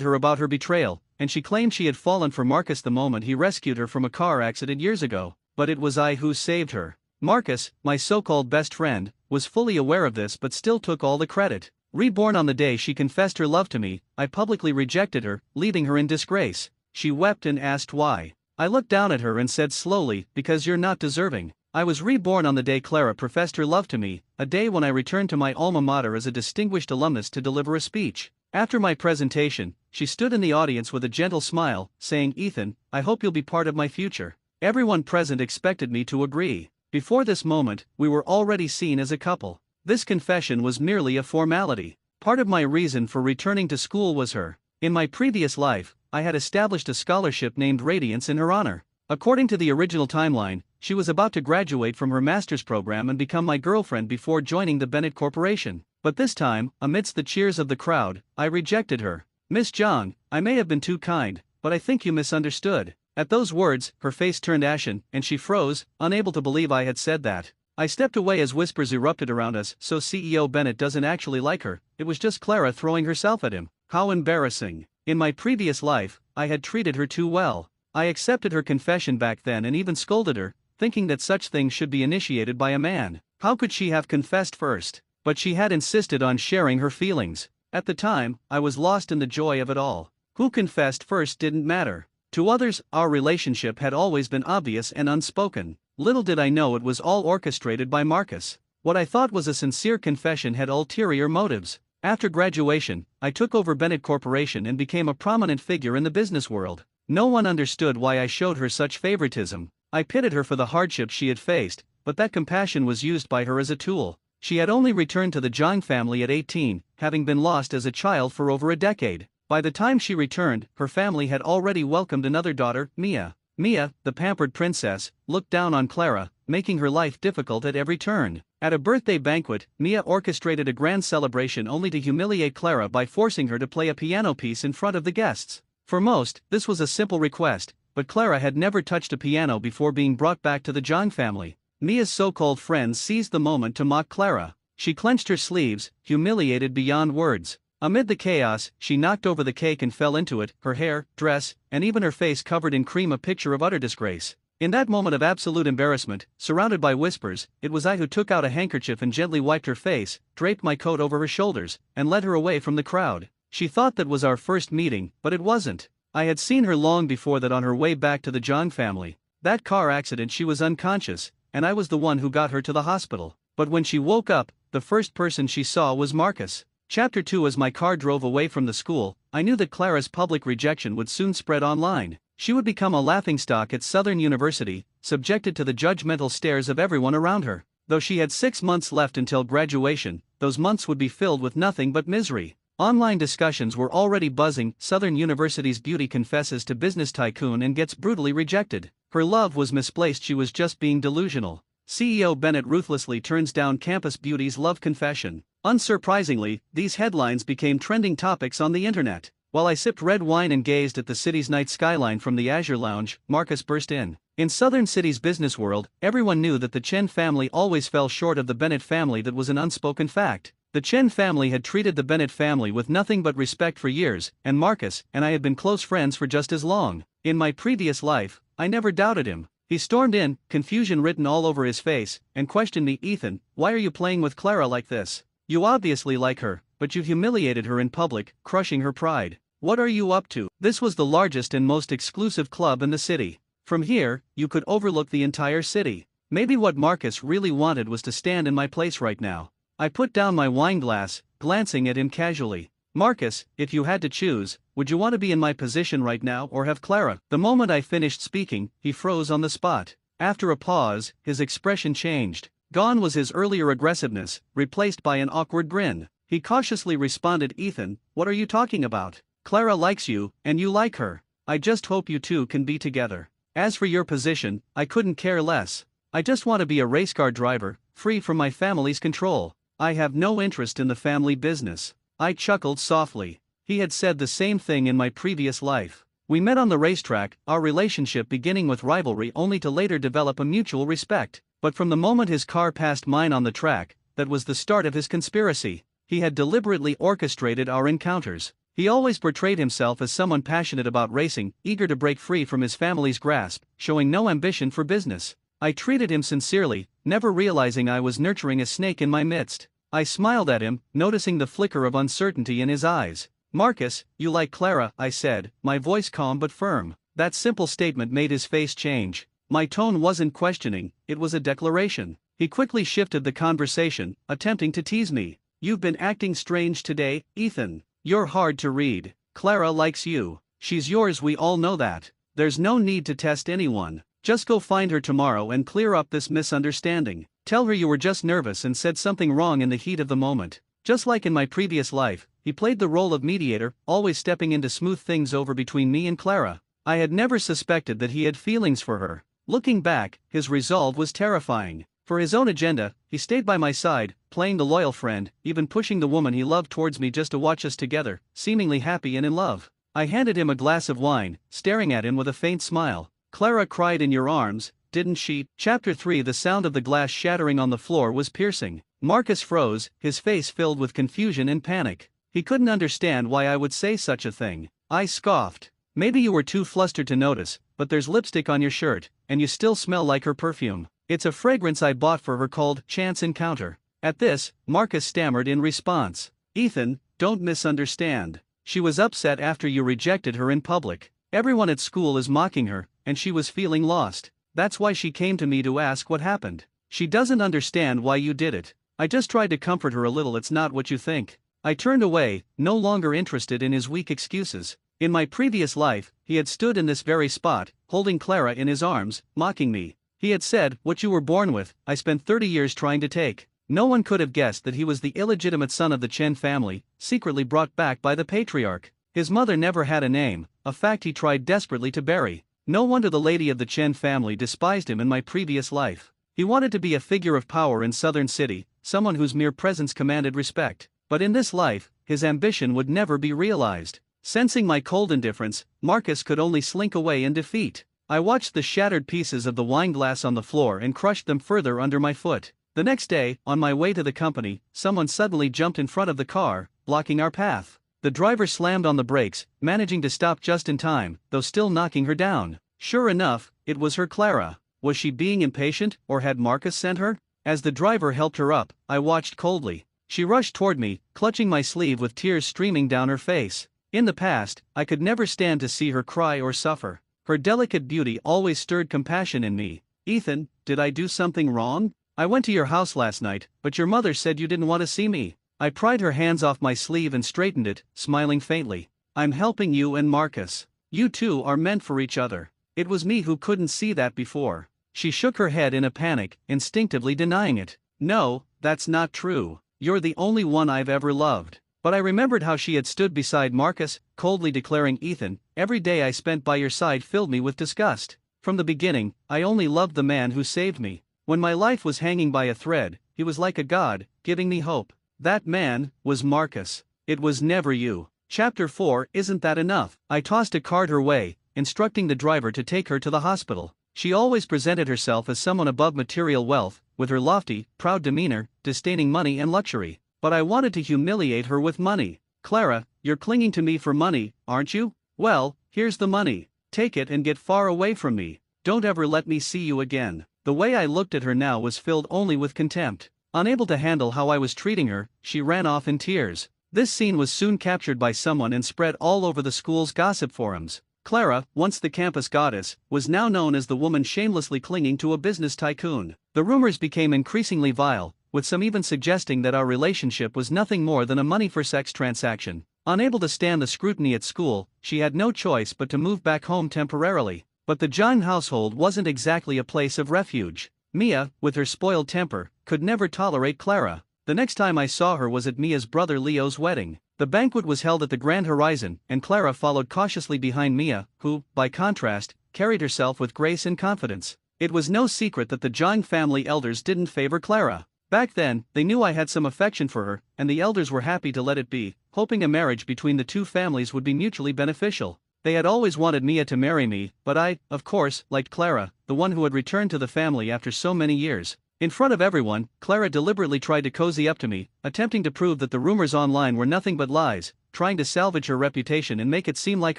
her about her betrayal, and she claimed she had fallen for Marcus the moment he rescued her from a car accident years ago, but it was I who saved her. Marcus, my so-called best friend, was fully aware of this but still took all the credit. Reborn on the day she confessed her love to me, I publicly rejected her, leaving her in disgrace. She wept and asked why. I looked down at her and said slowly, because you're not deserving. I was reborn on the day Clara professed her love to me, a day when I returned to my alma mater as a distinguished alumnus to deliver a speech. After my presentation, she stood in the audience with a gentle smile, saying, "Ethan, I hope you'll be part of my future." Everyone present expected me to agree. Before this moment, we were already seen as a couple. This confession was merely a formality. Part of my reason for returning to school was her. In my previous life, I had established a scholarship named Radiance in her honor. According to the original timeline, she was about to graduate from her master's program and become my girlfriend before joining the Bennett Corporation. But this time, amidst the cheers of the crowd, I rejected her. "Miss Zhang, I may have been too kind, but I think you misunderstood." At those words, her face turned ashen, and she froze, unable to believe I had said that. I stepped away as whispers erupted around us. "So CEO Bennett doesn't actually like her, it was just Clara throwing herself at him. How embarrassing. In my previous life, I had treated her too well. I accepted her confession back then and even scolded her, thinking that such things should be initiated by a man. How could she have confessed first? But she had insisted on sharing her feelings. At the time, I was lost in the joy of it all. Who confessed first didn't matter. To others, our relationship had always been obvious and unspoken. Little did I know it was all orchestrated by Marcus. What I thought was a sincere confession had ulterior motives. After graduation, I took over Bennett Corporation and became a prominent figure in the business world. No one understood why I showed her such favoritism. I pitied her for the hardships she had faced, but that compassion was used by her as a tool. She had only returned to the Zhang family at 18, having been lost as a child for over a decade. By the time she returned, her family had already welcomed another daughter, Mia. Mia, the pampered princess, looked down on Clara, making her life difficult at every turn. At a birthday banquet, Mia orchestrated a grand celebration only to humiliate Clara by forcing her to play a piano piece in front of the guests. For most, this was a simple request, but Clara had never touched a piano before being brought back to the Zhang family. Mia's so-called friends seized the moment to mock Clara. She clenched her sleeves, humiliated beyond words. Amid the chaos, she knocked over the cake and fell into it, her hair, dress, and even her face covered in cream, a picture of utter disgrace. In that moment of absolute embarrassment, surrounded by whispers, it was I who took out a handkerchief and gently wiped her face, draped my coat over her shoulders, and led her away from the crowd. She thought that was our first meeting, but it wasn't. I had seen her long before that on her way back to the Zhang family. That car accident, she was unconscious, and I was the one who got her to the hospital. But when she woke up, the first person she saw was Marcus. Chapter 2. As my car drove away from the school, I knew that Clara's public rejection would soon spread online. She would become a laughingstock at Southern University, subjected to the judgmental stares of everyone around her. Though she had 6 months left until graduation, those months would be filled with nothing but misery. Online discussions were already buzzing. Southern University's beauty confesses to business tycoon and gets brutally rejected. Her love was misplaced, she was just being delusional. CEO Bennett ruthlessly turns down campus beauty's love confession. Unsurprisingly, these headlines became trending topics on the internet. While I sipped red wine and gazed at the city's night skyline from the Azure Lounge, Marcus burst in. In Southern City's business world, everyone knew that the Chen family always fell short of the Bennett family. That was an unspoken fact. The Chen family had treated the Bennett family with nothing but respect for years, and Marcus and I had been close friends for just as long. In my previous life, I never doubted him. He stormed in, confusion written all over his face, and questioned me. "Ethan, why are you playing with Clara like this? You obviously like her, but you've humiliated her in public, crushing her pride. What are you up to?" This was the largest and most exclusive club in the city. From here, you could overlook the entire city. Maybe what Marcus really wanted was to stand in my place right now. I put down my wine glass, glancing at him casually. "Marcus, if you had to choose, would you want to be in my position right now or have Clara?" The moment I finished speaking, he froze on the spot. After a pause, his expression changed. Gone was his earlier aggressiveness, replaced by an awkward grin. He cautiously responded, "Ethan, what are you talking about? Clara likes you, and you like her. I just hope you two can be together. As for your position, I couldn't care less. I just want to be a race car driver, free from my family's control. I have no interest in the family business." I chuckled softly. He had said the same thing in my previous life. We met on the racetrack, our relationship beginning with rivalry only to later develop a mutual respect. But from the moment his car passed mine on the track, that was the start of his conspiracy. He had deliberately orchestrated our encounters. He always portrayed himself as someone passionate about racing, eager to break free from his family's grasp, showing no ambition for business. I treated him sincerely, never realizing I was nurturing a snake in my midst. I smiled at him, noticing the flicker of uncertainty in his eyes. "Marcus, you like Clara," I said, my voice calm but firm. That simple statement made his face change. My tone wasn't questioning, it was a declaration. He quickly shifted the conversation, attempting to tease me. "You've been acting strange today, Ethan. You're hard to read. Clara likes you. She's yours, we all know that. There's no need to test anyone. Just go find her tomorrow and clear up this misunderstanding. Tell her you were just nervous and said something wrong in the heat of the moment." Just like in my previous life, he played the role of mediator, always stepping in to smooth things over between me and Clara. I had never suspected that he had feelings for her. Looking back, his resolve was terrifying. For his own agenda, he stayed by my side, playing the loyal friend, even pushing the woman he loved towards me just to watch us together, seemingly happy and in love. I handed him a glass of wine, staring at him with a faint smile. "Clara cried in your arms, didn't she?" Chapter 3. The sound of the glass shattering on the floor was piercing. Marcus froze, his face filled with confusion and panic. He couldn't understand why I would say such a thing. I scoffed. "Maybe you were too flustered to notice, but there's lipstick on your shirt, and you still smell like her perfume. It's a fragrance I bought for her called Chance Encounter." At this, Marcus stammered in response. "Ethan, don't misunderstand. She was upset after you rejected her in public. Everyone at school is mocking her, and she was feeling lost. That's why she came to me to ask what happened. She doesn't understand why you did it. I just tried to comfort her a little. It's not what you think." I turned away, no longer interested in his weak excuses. In my previous life, he had stood in this very spot, holding Clara in his arms, mocking me. He had said, "What you were born with, I spent 30 years trying to take." No one could have guessed that he was the illegitimate son of the Chen family, secretly brought back by the patriarch. His mother never had a name, a fact he tried desperately to bury. No wonder the lady of the Chen family despised him in my previous life. He wanted to be a figure of power in Southern City, someone whose mere presence commanded respect. But in this life, his ambition would never be realized. Sensing my cold indifference, Marcus could only slink away in defeat. I watched the shattered pieces of the wine glass on the floor and crushed them further under my foot. The next day, on my way to the company, someone suddenly jumped in front of the car, blocking our path. The driver slammed on the brakes, managing to stop just in time, though still knocking her down. Sure enough, it was her Clara. Was she being impatient, or had Marcus sent her? As the driver helped her up, I watched coldly. She rushed toward me, clutching my sleeve with tears streaming down her face. In the past, I could never stand to see her cry or suffer. Her delicate beauty always stirred compassion in me. "Ethan, did I do something wrong? I went to your house last night, but your mother said you didn't want to see me." I pried her hands off my sleeve and straightened it, smiling faintly. "I'm helping you and Marcus. You two are meant for each other. It was me who couldn't see that before." She shook her head in a panic, instinctively denying it. "No, that's not true. You're the only one I've ever loved." But I remembered how she had stood beside Marcus, coldly declaring, "Ethan, every day I spent by your side filled me with disgust. From the beginning, I only loved the man who saved me. When my life was hanging by a thread, he was like a god, giving me hope. That man was Marcus. It was never you." Chapter 4. Isn't that enough? I tossed a card her way, instructing the driver to take her to the hospital. She always presented herself as someone above material wealth, with her lofty, proud demeanor, disdaining money and luxury. But I wanted to humiliate her with money. "Clara, you're clinging to me for money, aren't you? Well, here's the money. Take it and get far away from me. Don't ever let me see you again." The way I looked at her now was filled only with contempt. Unable to handle how I was treating her, she ran off in tears. This scene was soon captured by someone and spread all over the school's gossip forums. Clara, once the campus goddess, was now known as the woman shamelessly clinging to a business tycoon. The rumors became increasingly vile, with some even suggesting that our relationship was nothing more than a money-for-sex transaction. Unable to stand the scrutiny at school, she had no choice but to move back home temporarily. But the Jung household wasn't exactly a place of refuge. Mia, with her spoiled temper, could never tolerate Clara. The next time I saw her was at Mia's brother Leo's wedding. The banquet was held at the Grand Horizon, and Clara followed cautiously behind Mia, who, by contrast, carried herself with grace and confidence. It was no secret that the Jung family elders didn't favor Clara. Back then, they knew I had some affection for her, and the elders were happy to let it be, hoping a marriage between the two families would be mutually beneficial. They had always wanted Mia to marry me, but I, of course, liked Clara, the one who had returned to the family after so many years. In front of everyone, Clara deliberately tried to cozy up to me, attempting to prove that the rumors online were nothing but lies, trying to salvage her reputation and make it seem like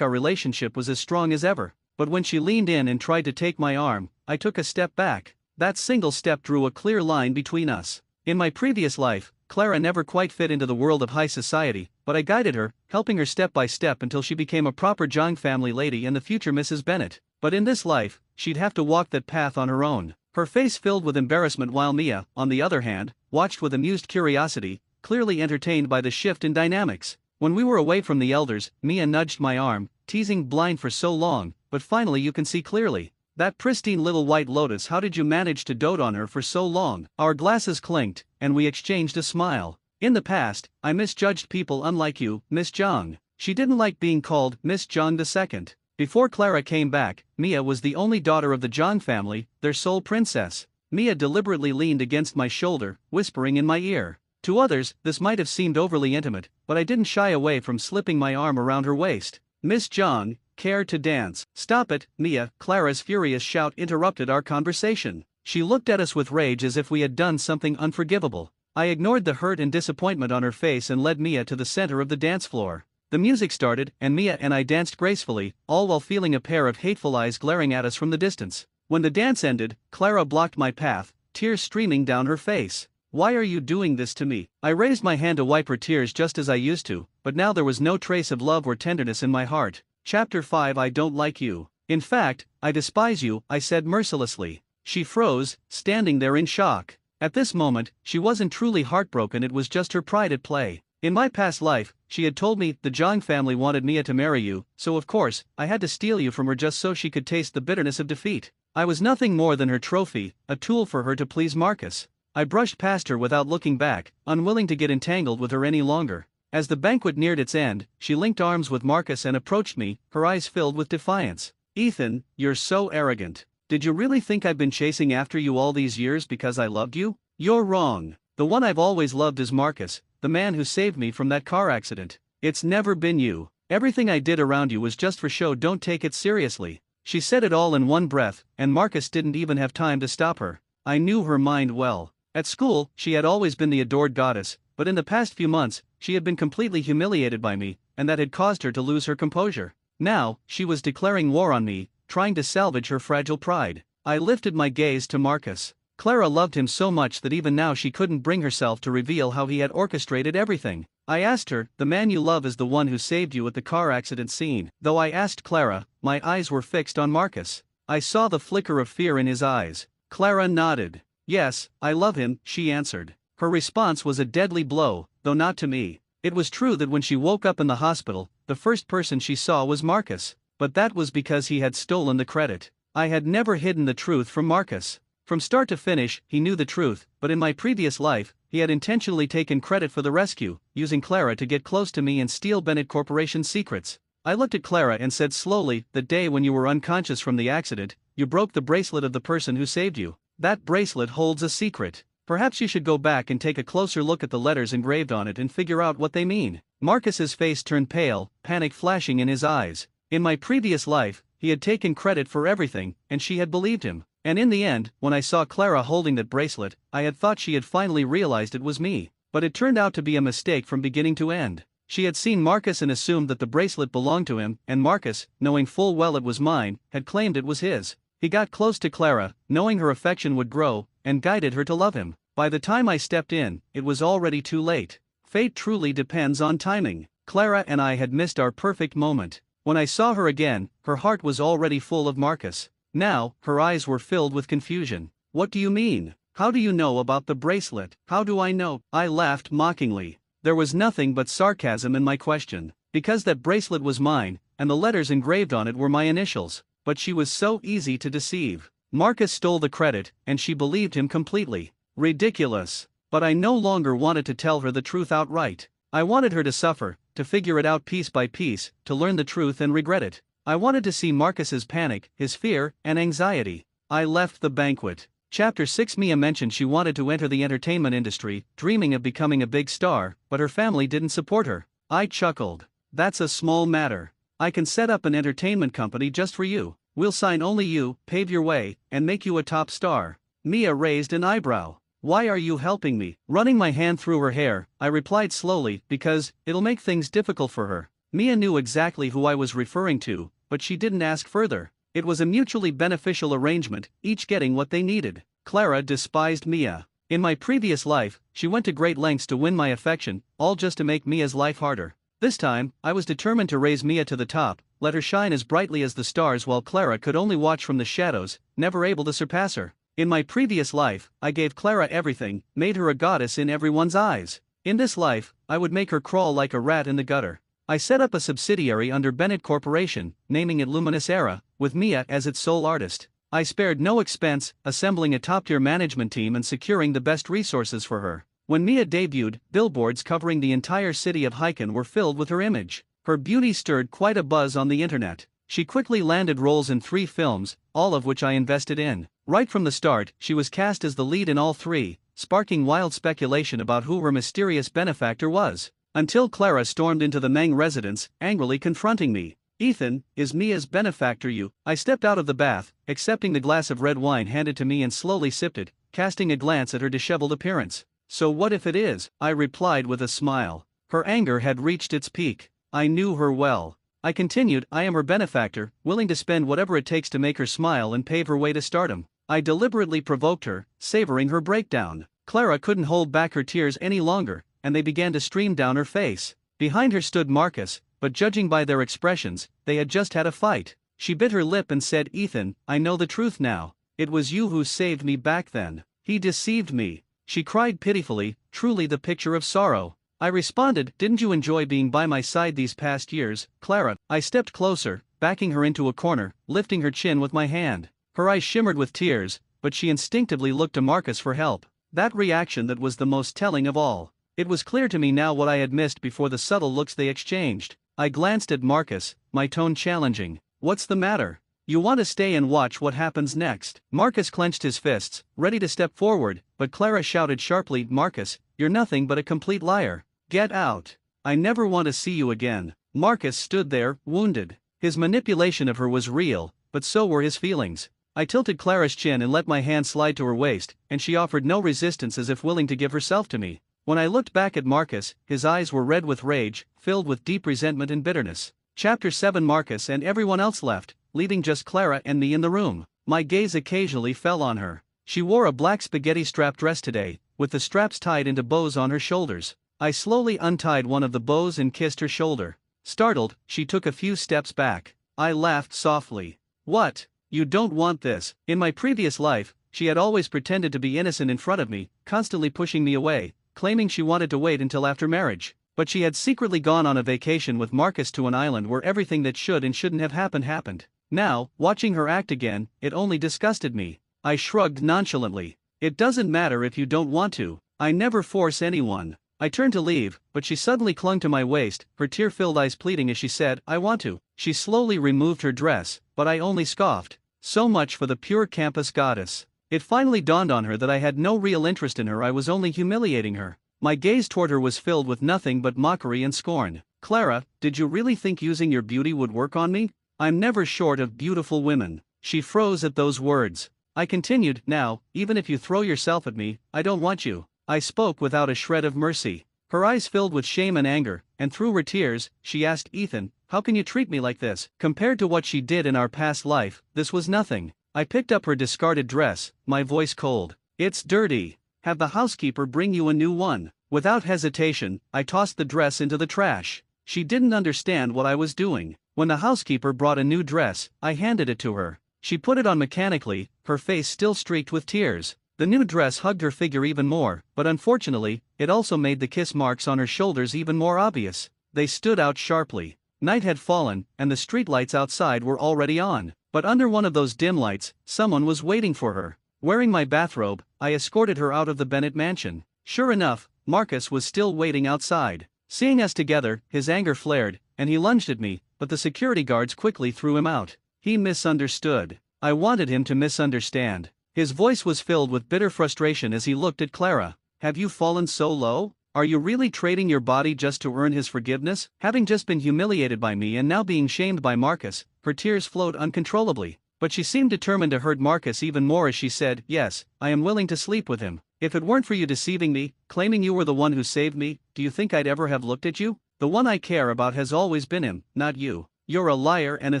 our relationship was as strong as ever. But when she leaned in and tried to take my arm, I took a step back. That single step drew a clear line between us. In my previous life, Clara never quite fit into the world of high society, but I guided her, helping her step by step until she became a proper Zhang family lady and the future Mrs. Bennet. But in this life, she'd have to walk that path on her own. Her face filled with embarrassment while Mia, on the other hand, watched with amused curiosity, clearly entertained by the shift in dynamics. When we were away from the elders, Mia nudged my arm, teasing blind for so long, but finally you can see clearly. That pristine little white lotus, how did you manage to dote on her for so long? Our glasses clinked, and we exchanged a smile. In the past, I misjudged people unlike you, Miss Zhang. She didn't like being called Miss Zhang II. Before Clara came back, Mia was the only daughter of the Zhang family, their sole princess. Mia deliberately leaned against my shoulder, whispering in my ear. To others, this might have seemed overly intimate, but I didn't shy away from slipping my arm around her waist. Miss Zhang, care to dance? Stop it, Mia, Clara's furious shout interrupted our conversation. She looked at us with rage as if we had done something unforgivable. I ignored the hurt and disappointment on her face and led Mia to the center of the dance floor. The music started, and Mia and I danced gracefully, all while feeling a pair of hateful eyes glaring at us from the distance. When the dance ended, Clara blocked my path, tears streaming down her face. Why are you doing this to me? I raised my hand to wipe her tears just as I used to, but now there was no trace of love or tenderness in my heart. Chapter 5 I don't like you. In fact, I despise you, I said mercilessly. She froze, standing there in shock. At this moment, she wasn't truly heartbroken, it was just her pride at play. In my past life, she had told me the Zhang family wanted Mia to marry you, so of course, I had to steal you from her just so she could taste the bitterness of defeat. I was nothing more than her trophy, a tool for her to please Marcus. I brushed past her without looking back, unwilling to get entangled with her any longer. As the banquet neared its end, she linked arms with Marcus and approached me, her eyes filled with defiance. Ethan, you're so arrogant. Did you really think I've been chasing after you all these years because I loved you? You're wrong. The one I've always loved is Marcus, the man who saved me from that car accident. It's never been you. Everything I did around you was just for show, don't take it seriously. She said it all in one breath, and Marcus didn't even have time to stop her. I knew her mind well. At school, she had always been the adored goddess, but in the past few months, she had been completely humiliated by me, and that had caused her to lose her composure. Now, she was declaring war on me, trying to salvage her fragile pride. I lifted my gaze to Marcus. Clara loved him so much that even now she couldn't bring herself to reveal how he had orchestrated everything. I asked her, the man you love is the one who saved you at the car accident scene. Though I asked Clara, my eyes were fixed on Marcus. I saw the flicker of fear in his eyes. Clara nodded. Yes, I love him, she answered. Her response was a deadly blow, though not to me. It was true that when she woke up in the hospital, the first person she saw was Marcus, but that was because he had stolen the credit. I had never hidden the truth from Marcus. From start to finish, he knew the truth, but in my previous life, he had intentionally taken credit for the rescue, using Clara to get close to me and steal Bennet Corporation's secrets. I looked at Clara and said slowly, the day when you were unconscious from the accident, you broke the bracelet of the person who saved you. That bracelet holds a secret. Perhaps you should go back and take a closer look at the letters engraved on it and figure out what they mean. Marcus's face turned pale, panic flashing in his eyes. In my previous life, he had taken credit for everything, and she had believed him. And in the end, when I saw Clara holding that bracelet, I had thought she had finally realized it was me. But it turned out to be a mistake from beginning to end. She had seen Marcus and assumed that the bracelet belonged to him, and Marcus, knowing full well it was mine, had claimed it was his. He got close to Clara, knowing her affection would grow, and guided her to love him. By the time I stepped in, it was already too late. Fate truly depends on timing. Clara and I had missed our perfect moment. When I saw her again, her heart was already full of Marcus. Now, her eyes were filled with confusion. What do you mean? How do you know about the bracelet? How do I know? I laughed mockingly. There was nothing but sarcasm in my question. Because that bracelet was mine, and the letters engraved on it were my initials. But she was so easy to deceive. Marcus stole the credit, and she believed him completely. Ridiculous. But I no longer wanted to tell her the truth outright. I wanted her to suffer, to figure it out piece by piece, to learn the truth and regret it. I wanted to see Marcus's panic, his fear, and anxiety. I left the banquet. Chapter 6 Mia mentioned she wanted to enter the entertainment industry, dreaming of becoming a big star, but her family didn't support her. I chuckled. That's a small matter. I can set up an entertainment company just for you. We'll sign only you, pave your way, and make you a top star." Mia raised an eyebrow. "Why are you helping me?" Running my hand through her hair, I replied slowly, "Because it'll make things difficult for her." Mia knew exactly who I was referring to, but she didn't ask further. It was a mutually beneficial arrangement, each getting what they needed. Clara despised Mia. In my previous life, she went to great lengths to win my affection, all just to make Mia's life harder. This time, I was determined to raise Mia to the top, let her shine as brightly as the stars while Clara could only watch from the shadows, never able to surpass her. In my previous life, I gave Clara everything, made her a goddess in everyone's eyes. In this life, I would make her crawl like a rat in the gutter. I set up a subsidiary under Bennett Corporation, naming it Luminous Era, with Mia as its sole artist. I spared no expense, assembling a top-tier management team and securing the best resources for her. When Mia debuted, billboards covering the entire city of Hyken were filled with her image. Her beauty stirred quite a buzz on the internet. She quickly landed roles in 3 films, all of which I invested in. Right from the start, she was cast as the lead in all 3, sparking wild speculation about who her mysterious benefactor was. Until Clara stormed into the Meng residence, angrily confronting me. "Ethan, is Mia's benefactor you?" I stepped out of the bath, accepting the glass of red wine handed to me and slowly sipped it, casting a glance at her disheveled appearance. "So what if it is?" I replied with a smile. Her anger had reached its peak. I knew her well. I continued, "I am her benefactor, willing to spend whatever it takes to make her smile and pave her way to stardom." I deliberately provoked her, savoring her breakdown. Clara couldn't hold back her tears any longer, and they began to stream down her face. Behind her stood Marcus, but judging by their expressions, they had just had a fight. She bit her lip and said, "Ethan, I know the truth now. It was you who saved me back then. He deceived me." She cried pitifully, truly the picture of sorrow. I responded, "Didn't you enjoy being by my side these past years, Clara?" I stepped closer, backing her into a corner, lifting her chin with my hand. Her eyes shimmered with tears, but she instinctively looked to Marcus for help. That reaction that was the most telling of all. It was clear to me now what I had missed before the subtle looks they exchanged. I glanced at Marcus, my tone challenging. "What's the matter? You want to stay and watch what happens next?" Marcus clenched his fists, ready to step forward, but Clara shouted sharply, "Marcus, you're nothing but a complete liar. Get out. I never want to see you again." Marcus stood there, wounded. His manipulation of her was real, but so were his feelings. I tilted Clara's chin and let my hand slide to her waist, and she offered no resistance as if willing to give herself to me. When I looked back at Marcus, his eyes were red with rage, filled with deep resentment and bitterness. Chapter 7. Marcus and everyone else left, leaving just Clara and me in the room. My gaze occasionally fell on her. She wore a black spaghetti strap dress today, with the straps tied into bows on her shoulders. I slowly untied one of the bows and kissed her shoulder. Startled, she took a few steps back. I laughed softly. "What? You don't want this?" In my previous life, she had always pretended to be innocent in front of me, constantly pushing me away, claiming she wanted to wait until after marriage. But she had secretly gone on a vacation with Marcus to an island where everything that should and shouldn't have happened. Now, watching her act again, it only disgusted me. I shrugged nonchalantly. "It doesn't matter if you don't want to. I never force anyone." I turned to leave, but she suddenly clung to my waist, her tear-filled eyes pleading as she said, "I want to." She slowly removed her dress, but I only scoffed. So much for the pure campus goddess. It finally dawned on her that I had no real interest in her, I was only humiliating her. My gaze toward her was filled with nothing but mockery and scorn. "Clara, did you really think using your beauty would work on me? I'm never short of beautiful women." She froze at those words. I continued, "Now, even if you throw yourself at me, I don't want you." I spoke without a shred of mercy. Her eyes filled with shame and anger, and through her tears, she asked, "Ethan, how can you treat me like this?" Compared to what she did in our past life, this was nothing. I picked up her discarded dress, my voice cold. "It's dirty. Have the housekeeper bring you a new one." Without hesitation, I tossed the dress into the trash. She didn't understand what I was doing. When the housekeeper brought a new dress, I handed it to her. She put it on mechanically, her face still streaked with tears. The new dress hugged her figure even more, but unfortunately, it also made the kiss marks on her shoulders even more obvious. They stood out sharply. Night had fallen, and the streetlights outside were already on. But under one of those dim lights, someone was waiting for her. Wearing my bathrobe, I escorted her out of the Bennett mansion. Sure enough, Marcus was still waiting outside. Seeing us together, his anger flared, and he lunged at me, but the security guards quickly threw him out. He misunderstood. I wanted him to misunderstand. His voice was filled with bitter frustration as he looked at Clara. "Have you fallen so low? Are you really trading your body just to earn his forgiveness? Having just been humiliated by me and now being shamed by Marcus, her tears flowed uncontrollably. But she seemed determined to hurt Marcus even more as she said, "Yes, I am willing to sleep with him. If it weren't for you deceiving me, claiming you were the one who saved me, do you think I'd ever have looked at you? The one I care about has always been him, not you. You're a liar and a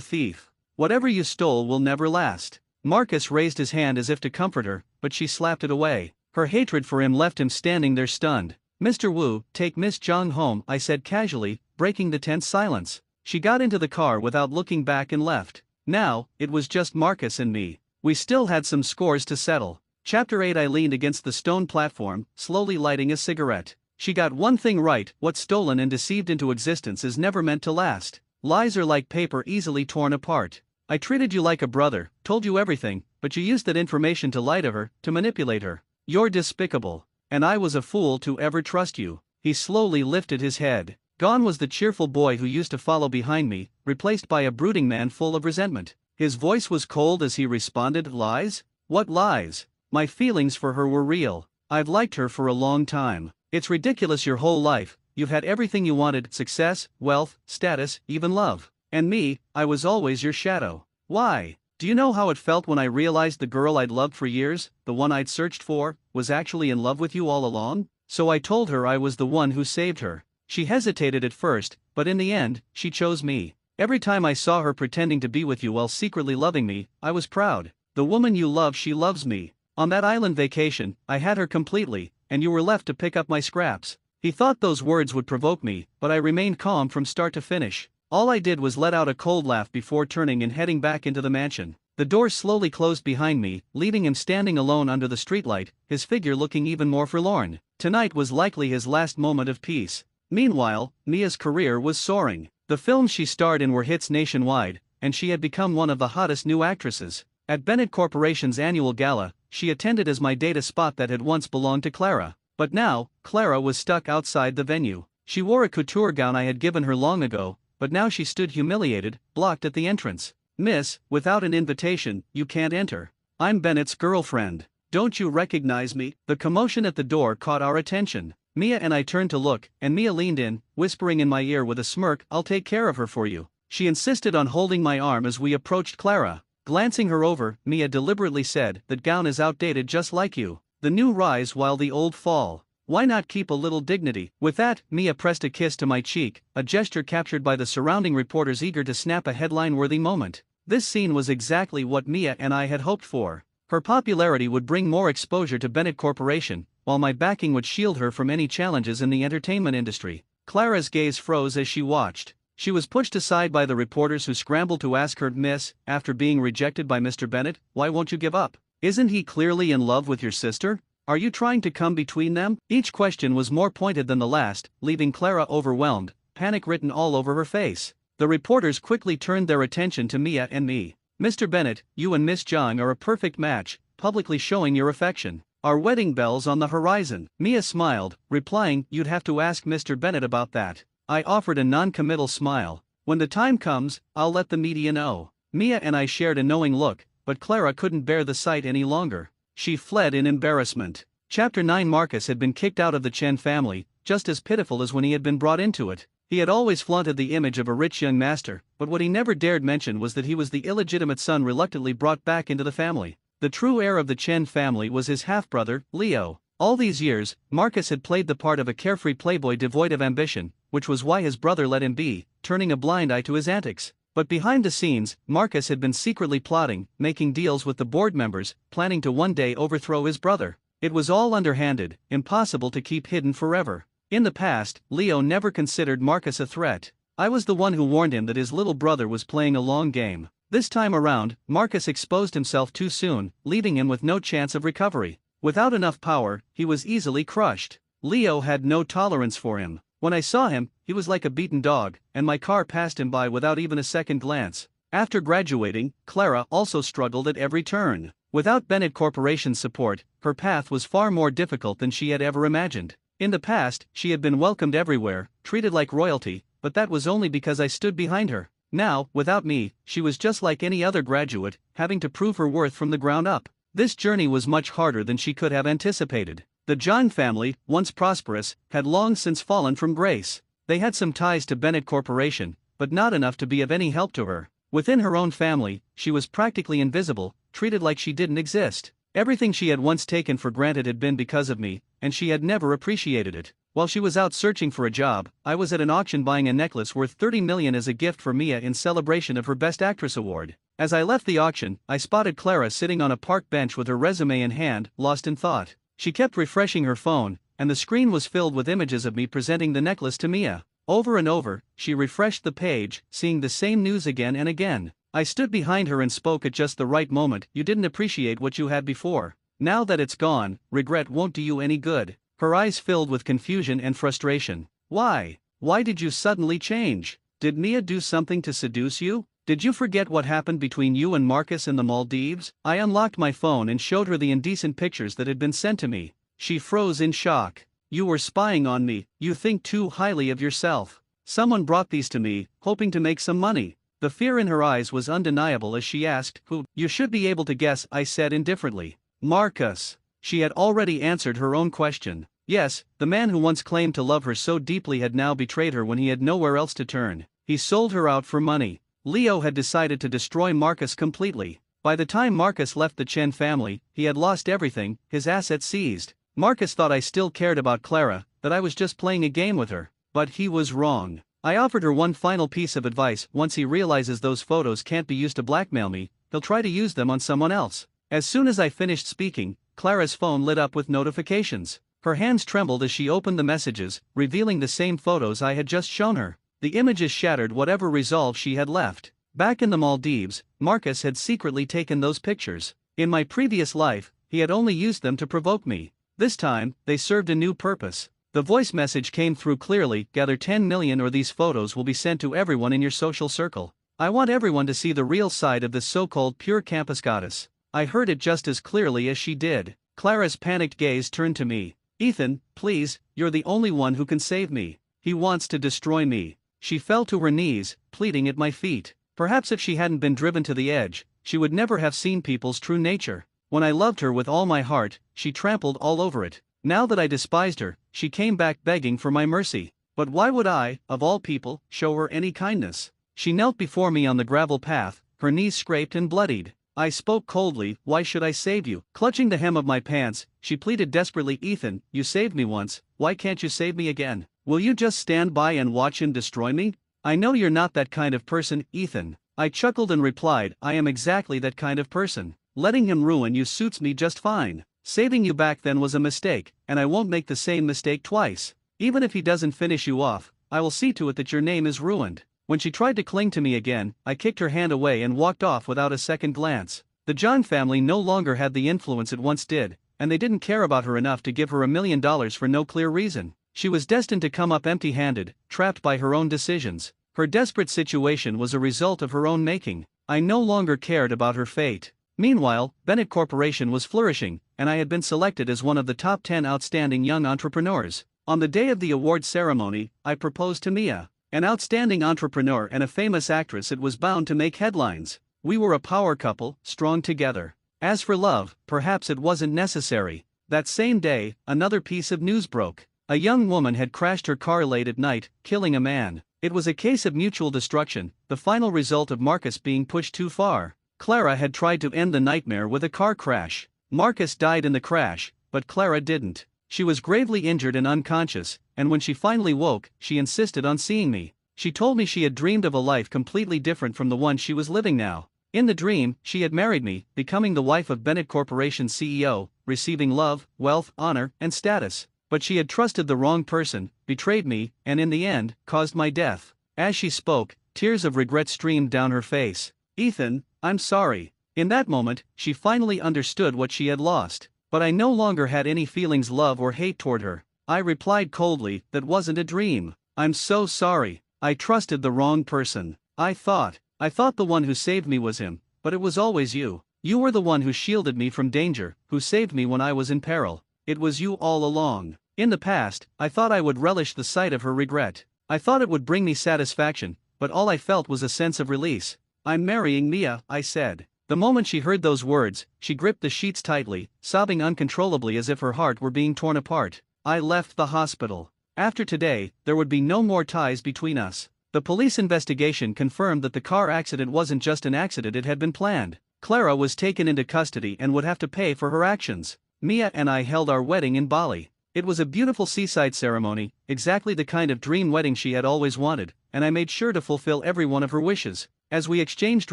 thief. Whatever you stole will never last." Marcus raised his hand as if to comfort her, but she slapped it away. Her hatred for him left him standing there stunned. "Mr. Wu, take Miss Zhang home," I said casually, breaking the tense silence. She got into the car without looking back and left. Now, it was just Marcus and me. We still had some scores to settle. Chapter 8. I leaned against the stone platform, slowly lighting a cigarette. She got one thing right: what's stolen and deceived into existence is never meant to last. Lies are like paper easily torn apart. I treated you like a brother, told you everything, but you used that information to lie to her, to manipulate her. You're despicable. And I was a fool to ever trust you. He slowly lifted his head. Gone was the cheerful boy who used to follow behind me, replaced by a brooding man full of resentment. His voice was cold as he responded, "Lies? What lies? My feelings for her were real. I've liked her for a long time. It's ridiculous your whole life, you've had everything you wanted: success, wealth, status, even love. And me, I was always your shadow. Why? Do you know how it felt when I realized the girl I'd loved for years, the one I'd searched for, was actually in love with you all along? So I told her I was the one who saved her. She hesitated at first, but in the end, she chose me. Every time I saw her pretending to be with you while secretly loving me, I was proud. The woman you love, she loves me. On that island vacation, I had her completely, and you were left to pick up my scraps." He thought those words would provoke me, but I remained calm from start to finish. All I did was let out a cold laugh before turning and heading back into the mansion. The door slowly closed behind me, leaving him standing alone under the streetlight, his figure looking even more forlorn. Tonight was likely his last moment of peace. Meanwhile, Mia's career was soaring. The films she starred in were hits nationwide, and she had become one of the hottest new actresses. At Bennett Corporation's annual gala, she attended as my date, a spot that had once belonged to Clara. But now, Clara was stuck outside the venue. She wore a couture gown I had given her long ago, but now she stood humiliated, blocked at the entrance. "Miss, without an invitation, you can't enter. I'm Bennett's girlfriend. Don't you recognize me?" The commotion at the door caught our attention. Mia and I turned to look, and Mia leaned in, whispering in my ear with a smirk, "I'll take care of her for you." She insisted on holding my arm as we approached Clara. Glancing her over, Mia deliberately said, "That gown is outdated, just like you. The new rise while the old fall. Why not keep a little dignity?" With that, Mia pressed a kiss to my cheek, a gesture captured by the surrounding reporters eager to snap a headline-worthy moment. This scene was exactly what Mia and I had hoped for. Her popularity would bring more exposure to Bennett Corporation, while my backing would shield her from any challenges in the entertainment industry. Clara's gaze froze as she watched. She was pushed aside by the reporters who scrambled to ask her, "Miss, after being rejected by Mr. Bennett, why won't you give up? Isn't he clearly in love with your sister? Are you trying to come between them?" Each question was more pointed than the last, leaving Clara overwhelmed, panic written all over her face. The reporters quickly turned their attention to Mia and me. "Mr. Bennett, you and Miss Zhang are a perfect match, publicly showing your affection. Our wedding bells on the horizon." Mia smiled, replying, "You'd have to ask Mr. Bennett about that." I offered a non-committal smile. "When the time comes, I'll let the media know." Mia and I shared a knowing look, but Clara couldn't bear the sight any longer. She fled in embarrassment. Chapter 9. Marcus had been kicked out of the Chen family, just as pitiful as when he had been brought into it. He had always flaunted the image of a rich young master, but what he never dared mention was that he was the illegitimate son reluctantly brought back into the family. The true heir of the Chen family was his half-brother, Leo. All these years, Marcus had played the part of a carefree playboy devoid of ambition, which was why his brother let him be, turning a blind eye to his antics. But behind the scenes, Marcus had been secretly plotting, making deals with the board members, planning to one day overthrow his brother. It was all underhanded, impossible to keep hidden forever. In the past, Leo never considered Marcus a threat. I was the one who warned him that his little brother was playing a long game. This time around, Marcus exposed himself too soon, leaving him with no chance of recovery. Without enough power, he was easily crushed. Leo had no tolerance for him. When I saw him, he was like a beaten dog, and my car passed him by without even a second glance. After graduating, Clara also struggled at every turn. Without Bennett Corporation's support, her path was far more difficult than she had ever imagined. In the past, she had been welcomed everywhere, treated like royalty, but that was only because I stood behind her. Now, without me, she was just like any other graduate, having to prove her worth from the ground up. This journey was much harder than she could have anticipated. The John family, once prosperous, had long since fallen from grace. They had some ties to Bennett Corporation, but not enough to be of any help to her. Within her own family, she was practically invisible, treated like she didn't exist. Everything she had once taken for granted had been because of me, and she had never appreciated it. While she was out searching for a job, I was at an auction buying a necklace worth $30 million as a gift for Mia in celebration of her Best Actress award. As I left the auction, I spotted Clara sitting on a park bench with her resume in hand, lost in thought. She kept refreshing her phone, and the screen was filled with images of me presenting the necklace to Mia. Over and over, she refreshed the page, seeing the same news again and again. I stood behind her and spoke at just the right moment. "You didn't appreciate what you had before. Now that it's gone, regret won't do you any good." Her eyes filled with confusion and frustration. "Why? Why did you suddenly change? Did Mia do something to seduce you? Did you forget what happened between you and Marcus in the Maldives?" I unlocked my phone and showed her the indecent pictures that had been sent to me. She froze in shock. "You were spying on me. You think too highly of yourself. Someone brought these to me, hoping to make some money." The fear in her eyes was undeniable as she asked, "Who?" "You should be able to guess," I said indifferently. "Marcus." She had already answered her own question. Yes, the man who once claimed to love her so deeply had now betrayed her when he had nowhere else to turn. He sold her out for money. Leo had decided to destroy Marcus completely. By the time Marcus left the Chen family, he had lost everything, his assets seized. Marcus thought I still cared about Clara, that I was just playing a game with her. But he was wrong. I offered her one final piece of advice: once he realizes those photos can't be used to blackmail me, he'll try to use them on someone else. As soon as I finished speaking, Clara's phone lit up with notifications. Her hands trembled as she opened the messages, revealing the same photos I had just shown her. The images shattered whatever resolve she had left. Back in the Maldives, Marcus had secretly taken those pictures. In my previous life, he had only used them to provoke me. This time, they served a new purpose. The voice message came through clearly: "Gather 10 million or these photos will be sent to everyone in your social circle. I want everyone to see the real side of this so-called pure campus goddess." I heard it just as clearly as she did. Clara's panicked gaze turned to me. "Ethan, please, you're the only one who can save me. He wants to destroy me." She fell to her knees, pleading at my feet. Perhaps if she hadn't been driven to the edge, she would never have seen people's true nature. When I loved her with all my heart, she trampled all over it. Now that I despised her, she came back begging for my mercy. But why would I, of all people, show her any kindness? She knelt before me on the gravel path, her knees scraped and bloodied. I spoke coldly: "Why should I save you?" Clutching the hem of my pants, she pleaded desperately: "Ethan, you saved me once, why can't you save me again? Will you just stand by and watch him destroy me? I know you're not that kind of person, Ethan." I chuckled and replied: "I am exactly that kind of person. Letting him ruin you suits me just fine. Saving you back then was a mistake, and I won't make the same mistake twice. Even if he doesn't finish you off, I will see to it that your name is ruined." When she tried to cling to me again, I kicked her hand away and walked off without a second glance. The John family no longer had the influence it once did, and they didn't care about her enough to give her $1 million for no clear reason. She was destined to come up empty-handed, trapped by her own decisions. Her desperate situation was a result of her own making. I no longer cared about her fate. Meanwhile, Bennett Corporation was flourishing, and I had been selected as one of the top 10 outstanding young entrepreneurs. On the day of the award ceremony, I proposed to Mia. An outstanding entrepreneur and a famous actress, it was bound to make headlines. We were a power couple, strong together. As for love, perhaps it wasn't necessary. That same day, another piece of news broke. A young woman had crashed her car late at night, killing a man. It was a case of mutual destruction, the final result of Marcus being pushed too far. Clara had tried to end the nightmare with a car crash. Marcus died in the crash, but Clara didn't. She was gravely injured and unconscious, and when she finally woke, she insisted on seeing me. She told me she had dreamed of a life completely different from the one she was living now. In the dream, she had married me, becoming the wife of Bennett Corporation's CEO, receiving love, wealth, honor, and status. But she had trusted the wrong person, betrayed me, and in the end, caused my death. As she spoke, tears of regret streamed down her face. "Ethan, I'm sorry." In that moment, she finally understood what she had lost. But I no longer had any feelings, love or hate toward her. I replied coldly: "That wasn't a dream. I'm so sorry. I trusted the wrong person. I thought the one who saved me was him, but it was always you. You were the one who shielded me from danger, who saved me when I was in peril. It was you all along." In the past, I thought I would relish the sight of her regret. I thought it would bring me satisfaction, but all I felt was a sense of release. "I'm marrying Mia," I said. The moment she heard those words, she gripped the sheets tightly, sobbing uncontrollably as if her heart were being torn apart. I left the hospital. After today, there would be no more ties between us. The police investigation confirmed that the car accident wasn't just an accident, it had been planned. Clara was taken into custody and would have to pay for her actions. Mia and I held our wedding in Bali. It was a beautiful seaside ceremony, exactly the kind of dream wedding she had always wanted, and I made sure to fulfill every one of her wishes. As we exchanged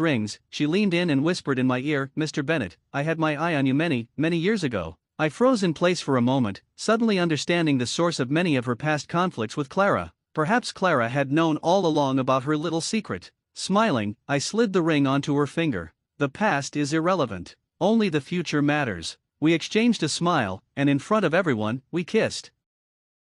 rings, she leaned in and whispered in my ear, "Mr. Bennett, I had my eye on you many, many years ago." I froze in place for a moment, suddenly understanding the source of many of her past conflicts with Clara. Perhaps Clara had known all along about her little secret. Smiling, I slid the ring onto her finger. The past is irrelevant. Only the future matters. We exchanged a smile, and in front of everyone, we kissed.